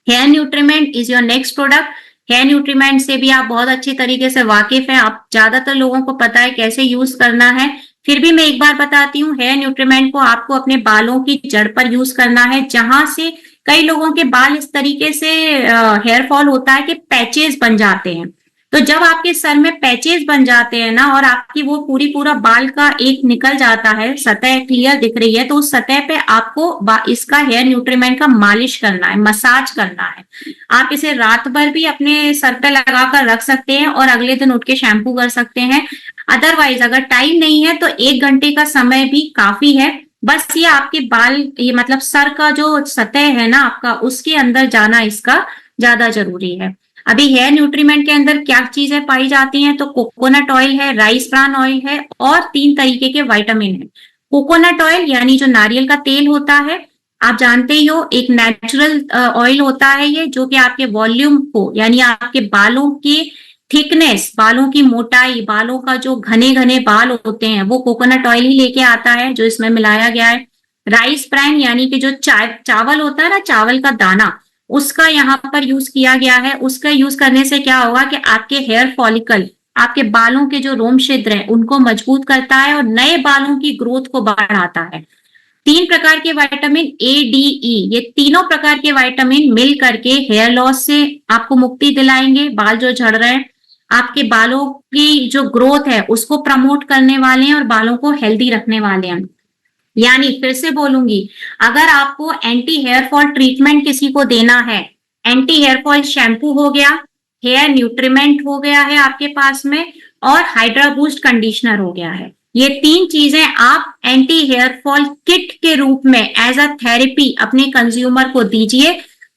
Hair nutriment is your next product. Hair nutriment से भी आप बहुत अच्छी तरीके से वाकिफ हैं, आप ज्यादातर लोगों को पता है कैसे यूज करना है, फिर भी मैं एक बार बताती हूँ। हेयर न्यूट्रीमेंट को आपको अपने बालों की जड़ पर यूज करना है, जहां से कई लोगों के बाल इस तरीके से हेयर फॉल होता है कि पैचेस बन जाते हैं। तो जब आपके सर में पैचेस बन जाते हैं ना, और आपकी वो पूरा बाल का एक निकल जाता है, सतह क्लियर दिख रही है, तो उस सतह पे आपको इसका हेयर न्यूट्रीमेंट का मालिश करना है, मसाज करना है। आप इसे रात भर भी अपने सर पे लगा कर रख सकते हैं और अगले दिन उठ के शैम्पू कर सकते हैं। अदरवाइज अगर टाइम नहीं है तो 1 घंटे का समय भी काफी है। बस ये आपके बाल, ये मतलब सर का जो सतह है ना आपका, उसके अंदर जाना इसका ज्यादा जरूरी है। अभी हेयर न्यूट्रीमेंट के अंदर क्या चीजें पाई जाती हैं, तो कोकोनट ऑयल है, राइस ब्रान ऑयल है और 3 तरीके के विटामिन है। कोकोनट ऑयल यानी जो नारियल का तेल होता है, आप जानते ही हो एक नेचुरल ऑयल होता है ये, जो कि आपके वॉल्यूम को यानी आपके बालों की थिकनेस, बालों की मोटाई, बालों का जो घने घने बाल होते हैं वो कोकोनट ऑयल ही लेके आता है, जो इसमें मिलाया गया है। राइस ब्रान यानी कि जो चावल होता है ना, चावल का दाना, उसका यहाँ पर यूज किया गया है। उसका यूज करने से क्या होगा कि आपके हेयर फॉलिकल, आपके बालों के जो रोम छिद्र है उनको मजबूत करता है और नए बालों की ग्रोथ को बढ़ाता है। 3 प्रकार के विटामिन ए, डी, ई, ये तीनों प्रकार के विटामिन मिल करके हेयर लॉस से आपको मुक्ति दिलाएंगे। बाल जो झड़ रहे हैं, आपके बालों की जो ग्रोथ है उसको प्रमोट करने वाले हैं और बालों को हेल्दी रखने वाले हैं। यानी फिर से बोलूंगी, अगर आपको एंटी हेयर फॉल ट्रीटमेंट किसी को देना है, एंटी हेयर फॉल शैम्पू हो गया, हेयर न्यूट्रीमेंट हो गया है आपके पास में, और हाइड्रा बूस्ट कंडीशनर हो गया है, ये 3 चीजें आप एंटी हेयर फॉल किट के रूप में एज अ थेरेपी अपने कंज्यूमर को दीजिए।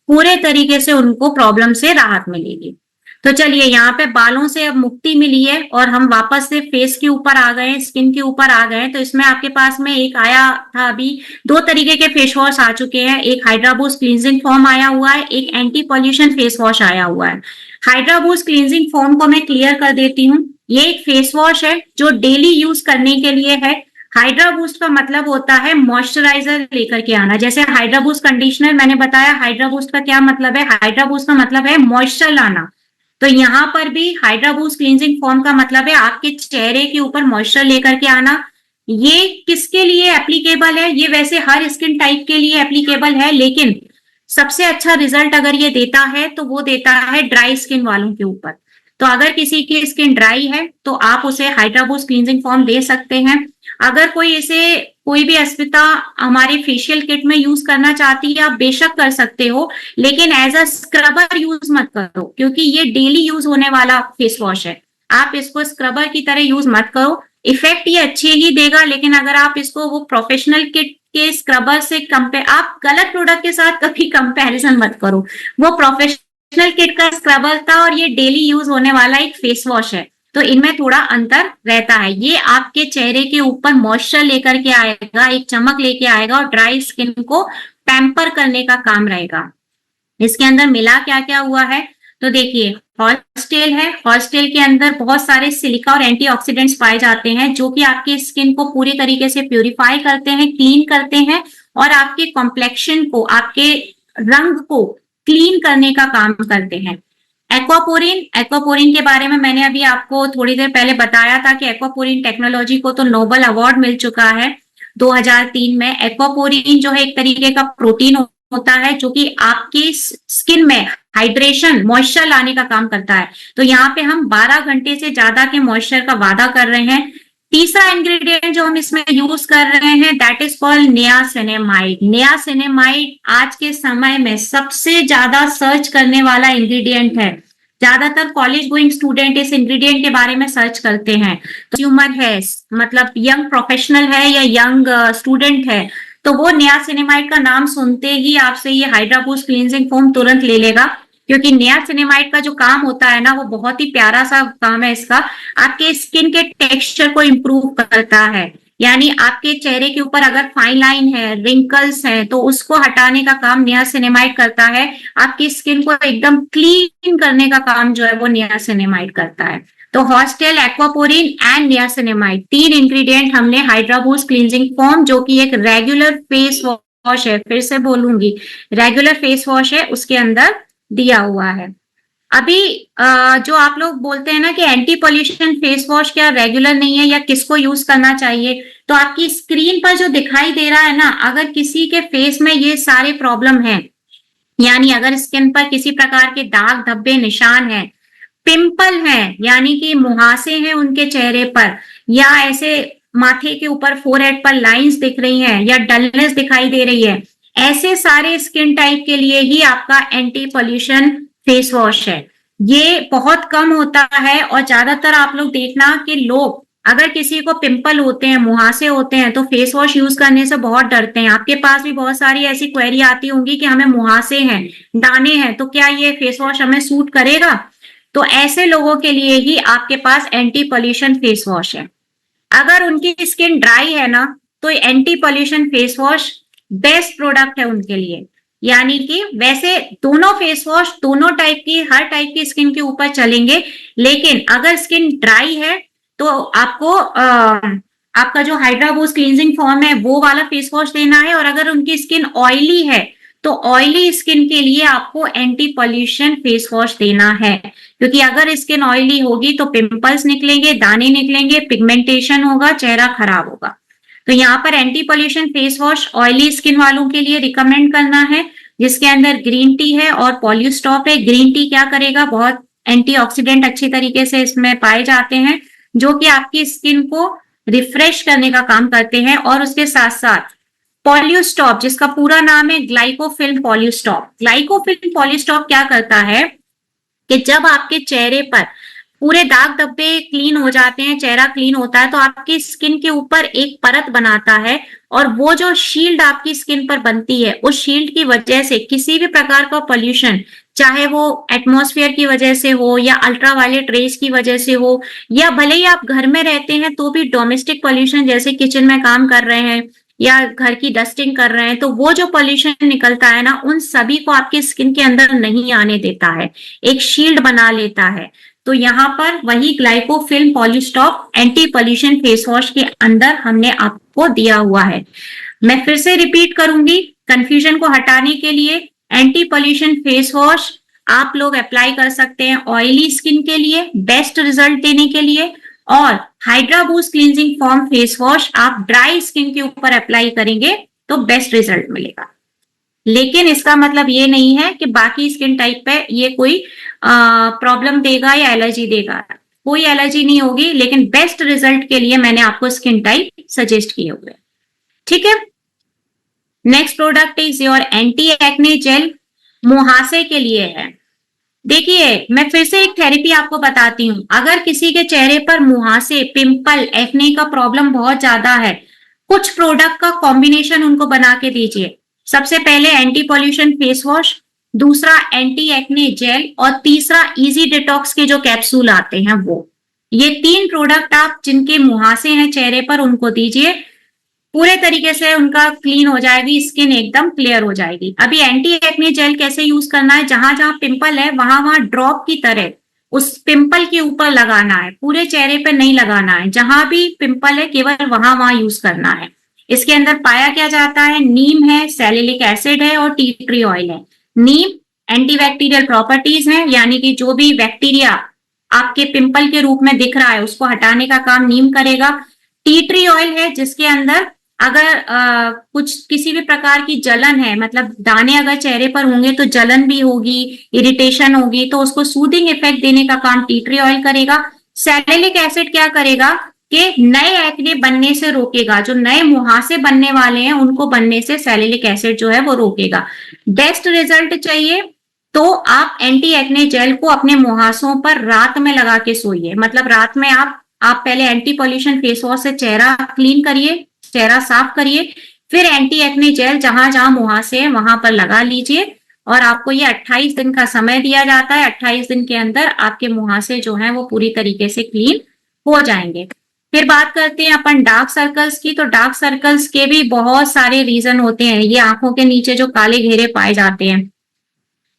पूरे तरीके से उनको प्रॉब्लम से राहत मिलेगी। तो चलिए, यहाँ पे बालों से अब मुक्ति मिली है और हम वापस से फेस के ऊपर आ गए, स्किन के ऊपर आ गए। तो इसमें आपके पास में एक आया था, अभी 2 तरीके के फेस वॉश आ चुके हैं। एक हाइड्रा बूस्ट क्लींजिंग फोम आया हुआ है, एक एंटी पॉल्यूशन फेस वॉश आया हुआ है। हाइड्रा बूस्ट क्लींजिंग फोम को मैं क्लियर कर देती हूँ। ये एक फेस वॉश है जो डेली यूज करने के लिए है। हाइड्रा बूस्ट का मतलब होता है मॉइस्चराइजर लेकर के आना। जैसे हाइड्रा बूस्ट कंडीशनर मैंने बताया, हाइड्रा बूस्ट का क्या मतलब है? हाइड्रा बूस्ट का मतलब है मॉइस्चर लाना। तो यहाँ पर भी हाइड्रा बूस्ट क्लींजिंग फोम का मतलब है आपके चेहरे के ऊपर मॉइस्चर लेकर के आना। ये किसके लिए एप्लीकेबल है? ये वैसे हर स्किन टाइप के लिए एप्लीकेबल है, लेकिन सबसे अच्छा रिजल्ट अगर ये देता है तो वो देता है ड्राई स्किन वालों के ऊपर। तो अगर किसी की स्किन ड्राई है तो आप उसे हाइड्रा बूस्ट क्लींजिंग फोम दे सकते हैं। अगर कोई इसे, कोई भी अस्मिता हमारे फेशियल किट में यूज करना चाहती है, आप बेशक कर सकते हो, लेकिन एज अ स्क्रबर यूज मत करो, क्योंकि ये डेली यूज होने वाला फेस वॉश है। आप इसको स्क्रबर की तरह यूज मत करो। इफेक्ट ये अच्छे ही देगा, लेकिन अगर आप इसको वो प्रोफेशनल किट के स्क्रबर से कंपेयर, आप गलत प्रोडक्ट के साथ कभी कंपैरिजन मत करो। वो प्रोफेशनल किट का स्क्रबर था और ये डेली यूज होने वाला एक फेस वॉश है, तो इनमें थोड़ा अंतर रहता है। ये आपके चेहरे के ऊपर मॉइस्चर लेकर के आएगा, एक चमक लेके आएगा और ड्राई स्किन को पैम्पर करने का काम रहेगा। इसके अंदर मिला क्या क्या हुआ है, तो देखिए, हॉर्सटेल है। हॉर्सटेल के अंदर बहुत सारे सिलिका और एंटीऑक्सीडेंट्स पाए जाते हैं, जो कि आपके स्किन को पूरी तरीके से प्यूरिफाई करते हैं, क्लीन करते हैं और आपके कॉम्प्लेक्शन को, आपके रंग को क्लीन करने का काम करते हैं। एक्वापोरिन, एक्वापोरिन के बारे में मैंने अभी आपको थोड़ी देर पहले बताया था कि एक्वापोरिन टेक्नोलॉजी को तो नोबेल अवार्ड मिल चुका है 2003 में। एक्वापोरिन जो है एक तरीके का प्रोटीन होता है जो कि आपकी स्किन में हाइड्रेशन, मॉइस्चर लाने का काम करता है। तो यहाँ पे हम 12 घंटे से ज्यादा के मॉइस्चर का वादा कर रहे हैं। तीसरा इंग्रेडिएंट जो हम इसमें यूज कर रहे हैं, that is called niacinamide. Niacinamide आज के समय में सबसे ज्यादा सर्च करने वाला इंग्रेडिएंट है। ज्यादातर कॉलेज गोइंग स्टूडेंट इस इंग्रेडिएंट के बारे में सर्च करते हैं। कंज्यूमर है, मतलब यंग प्रोफेशनल है या यंग स्टूडेंट है, तो वो नियासिनेमाइड का नाम सुनते ही आपसे ये हाइड्रा बूस्ट क्लींजिंग फोम तुरंत ले लेगा, क्योंकि नियासिनेमाइड का जो काम होता है ना, वो बहुत ही प्यारा सा काम है इसका। आपके स्किन के टेक्सचर को इम्प्रूव करता है, यानी आपके चेहरे के ऊपर अगर फाइन लाइन है, रिंकल्स है, तो उसको हटाने का काम नियासिनेमाइड करता है। आपकी स्किन को एकदम क्लीन करने का काम जो है वो नियासिनेमाइड करता है। तो horsetail, aquaporin and niacinamide, 3 ingredient हमने हाइड्रा बूस्ट क्लींजिंग फोम, जो कि एक रेगुलर फेस वॉश है, फिर से बोलूंगी, रेगुलर फेस वॉश है, उसके अंदर दिया हुआ है। अभी जो आप लोग बोलते हैं ना कि एंटी पॉल्यूशन फेस वॉश क्या रेगुलर नहीं है या किसको यूज करना चाहिए, तो आपकी स्क्रीन पर जो दिखाई दे रहा है ना, अगर किसी के फेस में ये सारे प्रॉब्लम है, यानी अगर स्किन पर किसी प्रकार के दाग धब्बे निशान है, पिंपल है, यानी कि मुहासे हैं उनके चेहरे पर, या ऐसे माथे के ऊपर फोरहेड पर लाइंस दिख रही हैं, या डलनेस दिखाई दे रही है, ऐसे सारे स्किन टाइप के लिए ही आपका एंटी पॉल्यूशन फेस वॉश है। ये बहुत कम होता है और ज्यादातर आप लोग देखना कि लोग अगर किसी को पिंपल होते हैं, मुहासे होते हैं, तो फेस वॉश यूज करने से बहुत डरते हैं। आपके पास भी बहुत सारी ऐसी क्वेरी आती होंगी कि हमें मुहासे हैं, दाने हैं, तो क्या ये फेस वॉश हमें सूट करेगा? तो ऐसे लोगों के लिए ही आपके पास एंटी पॉल्यूशन फेस वॉश है। अगर उनकी स्किन ड्राई है ना, तो anti pollution face wash best product है उनके लिए। यानी कि वैसे दोनों फेस वॉश दोनों टाइप की, हर टाइप की स्किन के ऊपर चलेंगे, लेकिन अगर स्किन ड्राई है तो आपको आपका जो हाइड्रा बूस्ट क्लींजिंग फॉर्म है वो वाला फेस वॉश देना है। और अगर उनकी स्किन ऑयली है तो ऑयली स्किन के लिए आपको एंटी पॉल्यूशन फेस वॉश देना है, क्योंकि अगर स्किन ऑयली होगी तो पिंपल्स निकलेंगे, दाने निकलेंगे, पिगमेंटेशन होगा, चेहरा खराब होगा। तो यहाँ पर anti pollution face wash oily skin वालों के लिए रिकमेंड करना है, जिसके अंदर ग्रीन टी है और पॉल्यूस्टॉप है। ग्रीन टी क्या करेगा, बहुत एंटीऑक्सीडेंट अच्छी तरीके से इसमें पाए जाते हैं, जो कि आपकी स्किन को रिफ्रेश करने का काम करते हैं। और उसके साथ साथ पॉल्यूस्टॉप, जिसका पूरा नाम है ग्लाइकोफिल्म पॉल्यूस्टॉप। ग्लाइकोफिल्म पॉल्यूस्टॉप क्या करता है कि जब आपके चेहरे पर पूरे दाग धब्बे क्लीन हो जाते हैं, चेहरा क्लीन होता है, तो आपकी स्किन के ऊपर एक परत बनाता है, और वो जो शील्ड आपकी स्किन पर बनती है, उस शील्ड की वजह से किसी भी प्रकार का पोल्यूशन, चाहे वो एटमॉस्फेयर की वजह से हो या अल्ट्रावायलेट रेज की वजह से हो, या भले ही आप घर में रहते हैं तो भी डोमेस्टिक पोल्यूशन, जैसे किचन में काम कर रहे हैं या घर की डस्टिंग कर रहे हैं, तो वो जो पोल्यूशन निकलता है ना, उन सभी को आपकी स्किन के अंदर नहीं आने देता है, एक शील्ड बना लेता है। तो यहाँ पर वही ग्लाइकोफिल्म पॉल्यूस्टॉप एंटी पॉल्यूशन फेस वॉश के अंदर हमने आपको दिया हुआ है। मैं फिर से रिपीट करूंगी कंफ्यूजन को हटाने के लिए, एंटी पॉल्यूशन फेस वॉश आप लोग अप्लाई कर सकते हैं ऑयली स्किन के लिए बेस्ट रिजल्ट देने के लिए, और hydra boost cleansing form face wash आप ड्राई स्किन के ऊपर अप्लाई करेंगे तो बेस्ट रिजल्ट मिलेगा। लेकिन इसका मतलब ये नहीं है कि बाकी स्किन टाइप पे ये कोई प्रॉब्लम देगा या एलर्जी देगा, कोई एलर्जी नहीं होगी, लेकिन बेस्ट रिजल्ट के लिए मैंने आपको स्किन टाइप सजेस्ट किए हुए। ठीक है, next product is your anti acne gel, मुहासे के लिए है। देखिए, मैं फिर से एक थेरेपी आपको बताती हूँ। अगर किसी के चेहरे पर मुहासे, पिंपल, एक्ने का प्रॉब्लम बहुत ज्यादा है, कुछ प्रोडक्ट का कॉम्बिनेशन उनको बना के दीजिए। सबसे पहले एंटी पॉल्यूशन फेस वॉश, दूसरा एंटी एक्ने जेल, और तीसरा इजी डिटॉक्स के जो कैप्सूल आते हैं वो। ये 3 प्रोडक्ट आप जिनके मुहासे हैं चेहरे पर उनको दीजिए, पूरे तरीके से उनका क्लीन हो जाएगी, स्किन एकदम क्लियर हो जाएगी। अभी एंटी एक्ने जेल कैसे यूज करना है, जहां जहां पिंपल है वहां वहां ड्रॉप की तरह उस पिंपल के ऊपर लगाना है, पूरे चेहरे पे नहीं लगाना है। जहां भी पिंपल है केवल वहां वहां यूज करना है। इसके अंदर पाया क्या जाता है, नीम है, सैलिसिलिक एसिड है और टी ट्री ऑयल है। नीम एंटीबैक्टीरियल प्रॉपर्टीज है, यानी कि जो भी बैक्टीरिया आपके पिंपल के रूप में दिख रहा है उसको हटाने का काम नीम करेगा। टी ट्री ऑयल है, जिसके अंदर अगर कुछ किसी भी प्रकार की जलन है, मतलब दाने अगर चेहरे पर होंगे तो जलन भी होगी, इरिटेशन होगी, तो उसको सूदिंग इफेक्ट देने का काम टी ट्री ऑयल करेगा। सैलिसिलिक एसिड क्या करेगा कि नए एक्ने बनने से रोकेगा, जो नए मुहासे बनने वाले हैं उनको बनने से सैलिसिलिक एसिड जो है वो रोकेगा। बेस्ट रिजल्ट चाहिए तो आप एंटी एक्ने जेल को अपने मुहासों पर रात में लगा के सोइए। मतलब रात में आप पहले एंटी पॉल्यूशन फेस वॉश से चेहरा क्लीन करिए, चेहरा साफ करिए, फिर एंटी एक्ने जेल जहां जहां मुहासे हैं वहां पर लगा लीजिए। और आपको ये 28 दिन का समय दिया जाता है। 28 दिन के अंदर आपके मुहासे जो हैं वो पूरी तरीके से क्लीन हो जाएंगे। फिर बात करते हैं अपन डार्क सर्कल्स की। तो डार्क सर्कल्स के भी बहुत सारे रीजन होते हैं। ये आंखों के नीचे जो काले घेरे पाए जाते हैं,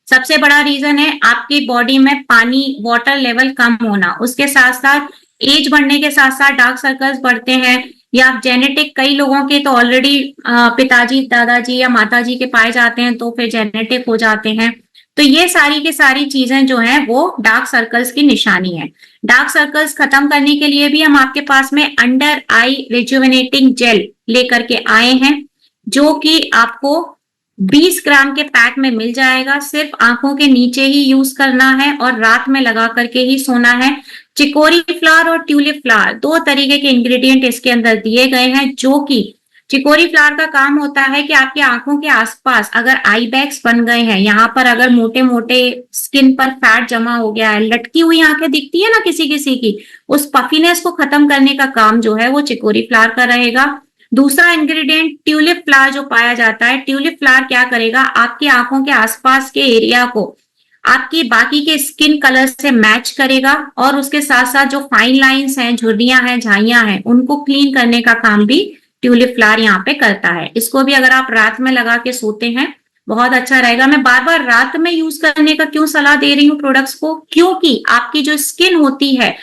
सबसे बड़ा रीजन है आपकी बॉडी में पानी, वाटर लेवल कम होना। उसके साथ साथ एज बढ़ने के साथ साथ डार्क सर्कल्स बढ़ते हैं, या जेनेटिक, कई लोगों के तो ऑलरेडी पिताजी, दादाजी या माताजी के पाए जाते हैं तो फिर जेनेटिक हो जाते हैं। तो ये सारी की सारी चीजें जो हैं वो डार्क सर्कल्स की निशानी है। डार्क सर्कल्स खत्म करने के लिए भी हम आपके पास में अंडर आई रिजुविनेटिंग जेल लेकर के आए हैं, जो कि आपको 20 ग्राम के पैक में मिल जाएगा। सिर्फ आंखों के नीचे ही यूज करना है और रात में लगा करके ही सोना है। चिकोरी फ्लावर और ट्यूलिप फ्लावर 2 तरीके के इंग्रेडिएंट इसके अंदर दिए गए हैं, जो कि चिकोरी फ्लावर का काम होता है कि आपकी आंखों के आसपास अगर आई बैग्स बन गए हैं, यहाँ पर अगर मोटे मोटे स्किन पर फैट जमा हो गया है, लटकी हुई आंखें दिखती है ना किसी किसी की, उस पफीनेस को खत्म करने का काम जो है वो चिकोरी फ्लावर का रहेगा। दूसरा इंग्रेडिएंट ट्यूलिप फ्लावर जो पाया जाता है, ट्यूलिप फ्लावर क्या करेगा, आपकी आंखों के आसपास के एरिया को आपकी बाकी के स्किन कलर से मैच करेगा और उसके साथ साथ जो फाइन लाइंस हैं, झुर्रियां हैं, झाइयां हैं, उनको क्लीन करने का काम भी ट्यूलिप फ्लावर यहाँ पे करता है। इसको भी अगर आप रात में लगा के सोते हैं बहुत अच्छा रहेगा। मैं बार बार रात में यूज करने का क्यों सलाह दे रही हूँ प्रोडक्ट्स को, क्योंकि आपकी जो स्किन होती है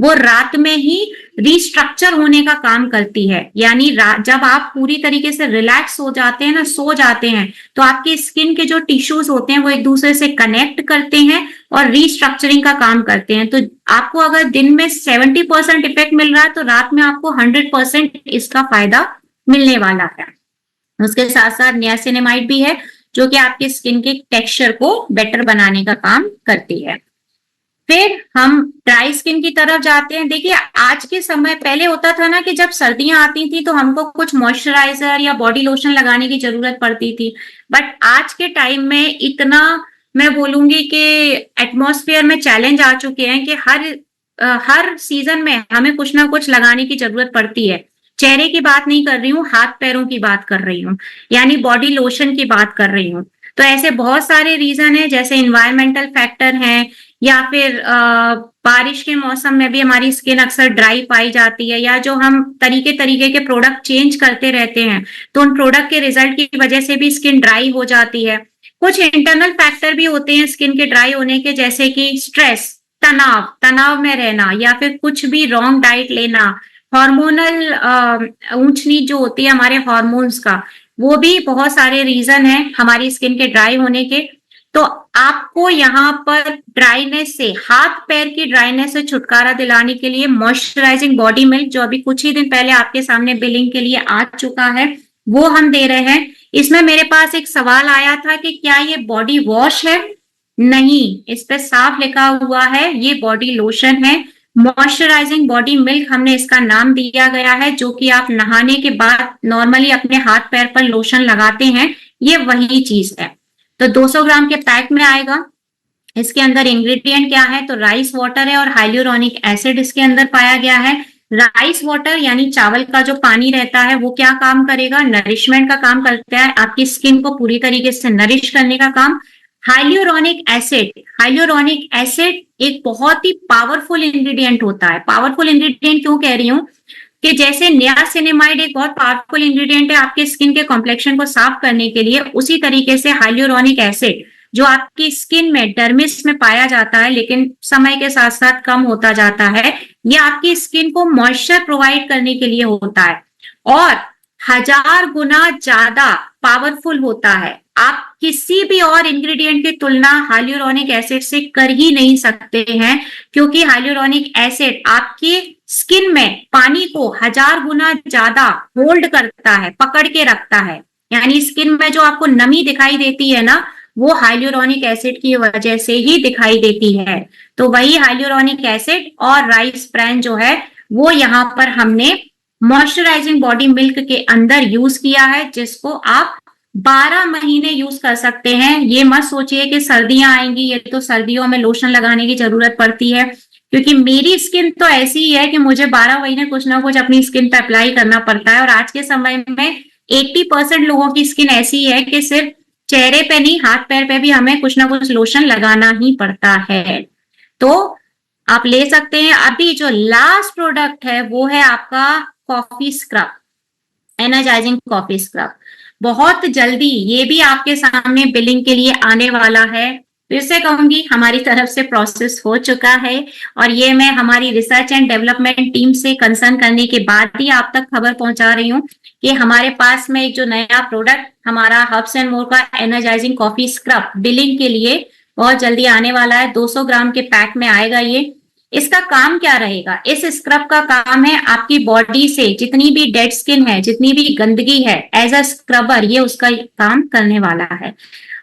वो रात में ही रिस्ट्रक्चर होने का काम करती है। यानी जब आप पूरी तरीके से रिलैक्स हो जाते हैं ना, सो जाते हैं, तो आपकी स्किन के जो टिश्यूज होते हैं वो एक दूसरे से कनेक्ट करते हैं और रिस्ट्रक्चरिंग का काम करते हैं। तो आपको अगर दिन में 70% इफेक्ट मिल रहा है तो रात में आपको 100% इसका फायदा मिलने वाला है। उसके साथ साथ नियासिनामाइड भी है जो कि आपके स्किन के टेक्सचर को बेटर बनाने का काम करती है। फिर हम ड्राई स्किन की तरफ जाते हैं। देखिए आज के समय, पहले होता था ना कि जब सर्दियां आती थी तो हमको कुछ मॉइस्चराइजर या बॉडी लोशन लगाने की जरूरत पड़ती थी, बट आज के टाइम में इतना मैं बोलूंगी कि एटमॉस्फेयर में चैलेंज आ चुके हैं कि हर सीजन में हमें कुछ ना कुछ लगाने की जरूरत पड़ती है। चेहरे की बात नहीं कर रही हूँ, हाथ पैरों की बात कर रही हूँ, यानी बॉडी लोशन की बात कर रही हूँ। तो ऐसे बहुत सारे रीजन है, जैसे इन्वायरमेंटल फैक्टर हैं, या फिर बारिश के मौसम में भी हमारी स्किन अक्सर ड्राई पाई जाती है, या जो हम तरीके तरीके के प्रोडक्ट चेंज करते रहते हैं तो उन प्रोडक्ट के रिजल्ट की वजह से भी स्किन ड्राई हो जाती है। कुछ इंटरनल फैक्टर भी होते हैं स्किन के ड्राई होने के, जैसे कि स्ट्रेस, तनाव में रहना, या फिर कुछ भी रॉन्ग डाइट लेना, हार्मोनल ऊंच नीच जो होती है हमारे हार्मोन्स का, वो भी बहुत सारे रीजन है हमारी स्किन के ड्राई होने के। तो आपको यहाँ पर ड्राइनेस से, हाथ पैर की ड्राइनेस से छुटकारा दिलाने के लिए मॉइस्चराइजिंग बॉडी मिल्क, जो अभी कुछ ही दिन पहले आपके सामने बिलिंग के लिए आ चुका है, वो हम दे रहे हैं। इसमें मेरे पास एक सवाल आया था कि क्या ये बॉडी वॉश है? नहीं, इस पे साफ लिखा हुआ है ये बॉडी लोशन है। मॉइस्चराइजिंग बॉडी मिल्क हमने इसका नाम दिया गया है, जो कि आप नहाने के बाद नॉर्मली अपने हाथ पैर पर लोशन लगाते हैं, ये वही चीज है। तो 200 ग्राम के पैक में आएगा। इसके अंदर इंग्रेडिएंट क्या है, तो राइस वाटर है और हाइल्यूरोनिक एसिड इसके अंदर पाया गया है। राइस वाटर यानी चावल का जो पानी रहता है वो क्या काम करेगा, नरिशमेंट का काम करता है, आपकी स्किन को पूरी तरीके से नरिश करने का काम। हाइल्यूरोनिक एसिड एक बहुत ही पावरफुल इंग्रेडिएंट होता है। पावरफुल इंग्रेडिएंट क्यों कह रही हूँ कि जैसे नियासिनामाइड एक बहुत पावरफुल इंग्रेडिएंट है आपके स्किन के कॉम्प्लेक्शन को साफ करने के लिए, उसी तरीके से हाइल्यूरोनिक एसिड जो आपकी स्किन में, डर्मिस में पाया जाता है लेकिन समय के साथ साथ कम होता जाता है, ये आपकी स्किन को मॉइस्चर प्रोवाइड करने के लिए होता है और 1000 गुना ज्यादा पावरफुल होता है। आप किसी भी और इंग्रेडिएंट की तुलना हाइल्यूरोनिक एसिड से कर ही नहीं सकते हैं, क्योंकि हाइल्यूरोनिक एसिड आपकी स्किन में पानी को 1000 गुना ज्यादा होल्ड करता है, पकड़ के रखता है। यानी स्किन में जो आपको नमी दिखाई देती है ना, वो हाइल्यूरोनिक एसिड की वजह से ही दिखाई देती है। तो वही हाइल्यूरोनिक एसिड और राइस ब्रान जो है वो यहाँ पर हमने मॉइस्चराइजिंग बॉडी मिल्क के अंदर यूज किया है, जिसको आप 12 महीने यूज कर सकते हैं। ये मत सोचिए कि सर्दियां आएंगी, ये तो सर्दियों में लोशन लगाने की जरूरत पड़ती है, क्योंकि मेरी स्किन तो ऐसी ही है कि मुझे 12 महीने कुछ ना कुछ अपनी स्किन पे अप्लाई करना पड़ता है। और आज के समय में 80% लोगों की स्किन ऐसी है कि सिर्फ चेहरे पे नहीं, हाथ पैर पे भी हमें कुछ ना कुछ लोशन लगाना ही पड़ता है। तो आप ले सकते हैं। अभी जो लास्ट प्रोडक्ट है वो है आपका coffee scrub, energising coffee scrub. बहुत जल्दी ये भी आपके सामने बिलिंग के लिए आने वाला है। फिर से कहूंगी, हमारी तरफ से प्रोसेस हो चुका है और ये मैं हमारी रिसर्च एंड डेवलपमेंट टीम से कंसर्न करने के बाद ही आप तक खबर पहुंचा रही हूँ कि हमारे पास में एक जो नया प्रोडक्ट हमारा हर्ब्स एंड मोर का एनर्जाइजिंग कॉफी स्क्रब बिलिंग के लिए बहुत जल्दी आने वाला है। 200 ग्राम के पैक में आएगा ये। इसका काम क्या रहेगा, इस स्क्रब का काम है आपकी बॉडी से जितनी भी डेड स्किन है, जितनी भी गंदगी है, एज अ स्क्रबर ये उसका काम करने वाला है।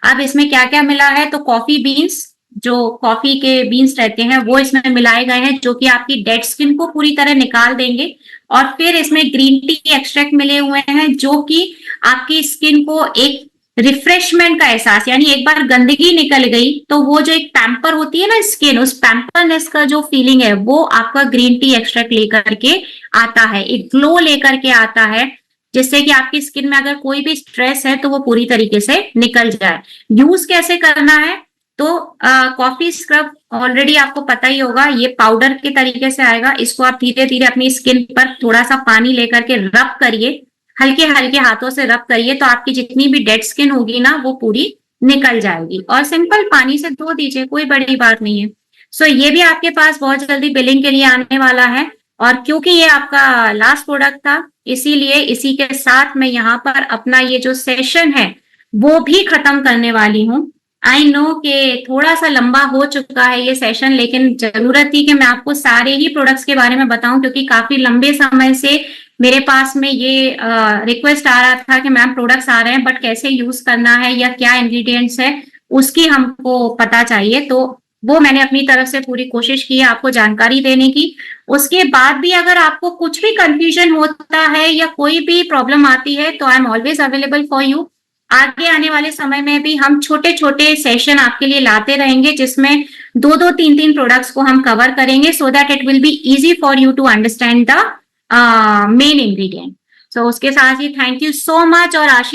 अब इसमें क्या क्या मिला है, तो कॉफी बीन्स, जो कॉफी के बीन्स रहते हैं वो इसमें मिलाए गए हैं, जो कि आपकी डेड स्किन को पूरी तरह निकाल देंगे। और फिर इसमें ग्रीन टी एक्सट्रैक्ट मिले हुए हैं, जो कि आपकी स्किन को एक रिफ्रेशमेंट का एहसास, यानी एक बार गंदगी निकल गई तो वो जो एक पैम्पर होती है ना स्किन, उस पैम्परनेस का जो फीलिंग है वो आपका ग्रीन टी एक्सट्रैक्ट लेकर के आता है, एक ग्लो लेकर के आता है, जिससे कि आपकी स्किन में अगर कोई भी स्ट्रेस है तो वो पूरी तरीके से निकल जाए। यूज कैसे करना है? तो कॉफी स्क्रब ऑलरेडी आपको पता ही होगा, ये पाउडर के तरीके से आएगा। इसको आप धीरे धीरे अपनी स्किन पर थोड़ा सा पानी लेकर के रब करिए, हल्के हल्के हाथों से रब करिए, तो आपकी जितनी भी डेड स्किन होगी ना वो पूरी निकल जाएगी। और सिंपल पानी से धो दीजिए, कोई बड़ी बात नहीं है। सो ये भी आपके पास बहुत जल्दी बिलिंग के लिए आने वाला है। और क्योंकि ये आपका लास्ट प्रोडक्ट था, इसीलिए इसी के साथ मैं यहाँ पर अपना ये जो सेशन है वो भी खत्म करने वाली हूँ। आई नो कि थोड़ा सा लंबा हो चुका है ये सेशन, लेकिन जरूरत थी कि मैं आपको सारे ही प्रोडक्ट्स के बारे में बताऊं, क्योंकि काफी लंबे समय से मेरे पास में ये रिक्वेस्ट आ रहा था कि मैम प्रोडक्ट्स आ रहे हैं बट कैसे यूज करना है या क्या इंग्रेडिएंट्स है उसकी हमको पता चाहिए। तो वो मैंने अपनी तरफ से पूरी कोशिश की है आपको जानकारी देने की। उसके बाद भी अगर आपको कुछ भी कंफ्यूजन होता है या कोई भी प्रॉब्लम आती है तो I am always available for you. आगे आने वाले समय में भी हम छोटे छोटे सेशन आपके लिए लाते रहेंगे, जिसमें दो दो तीन तीन प्रोडक्ट्स को हम कवर करेंगे, so that it will be easy for you to understand the main ingredient. So उसके साथ ही थैंक यू सो मच। और आशीष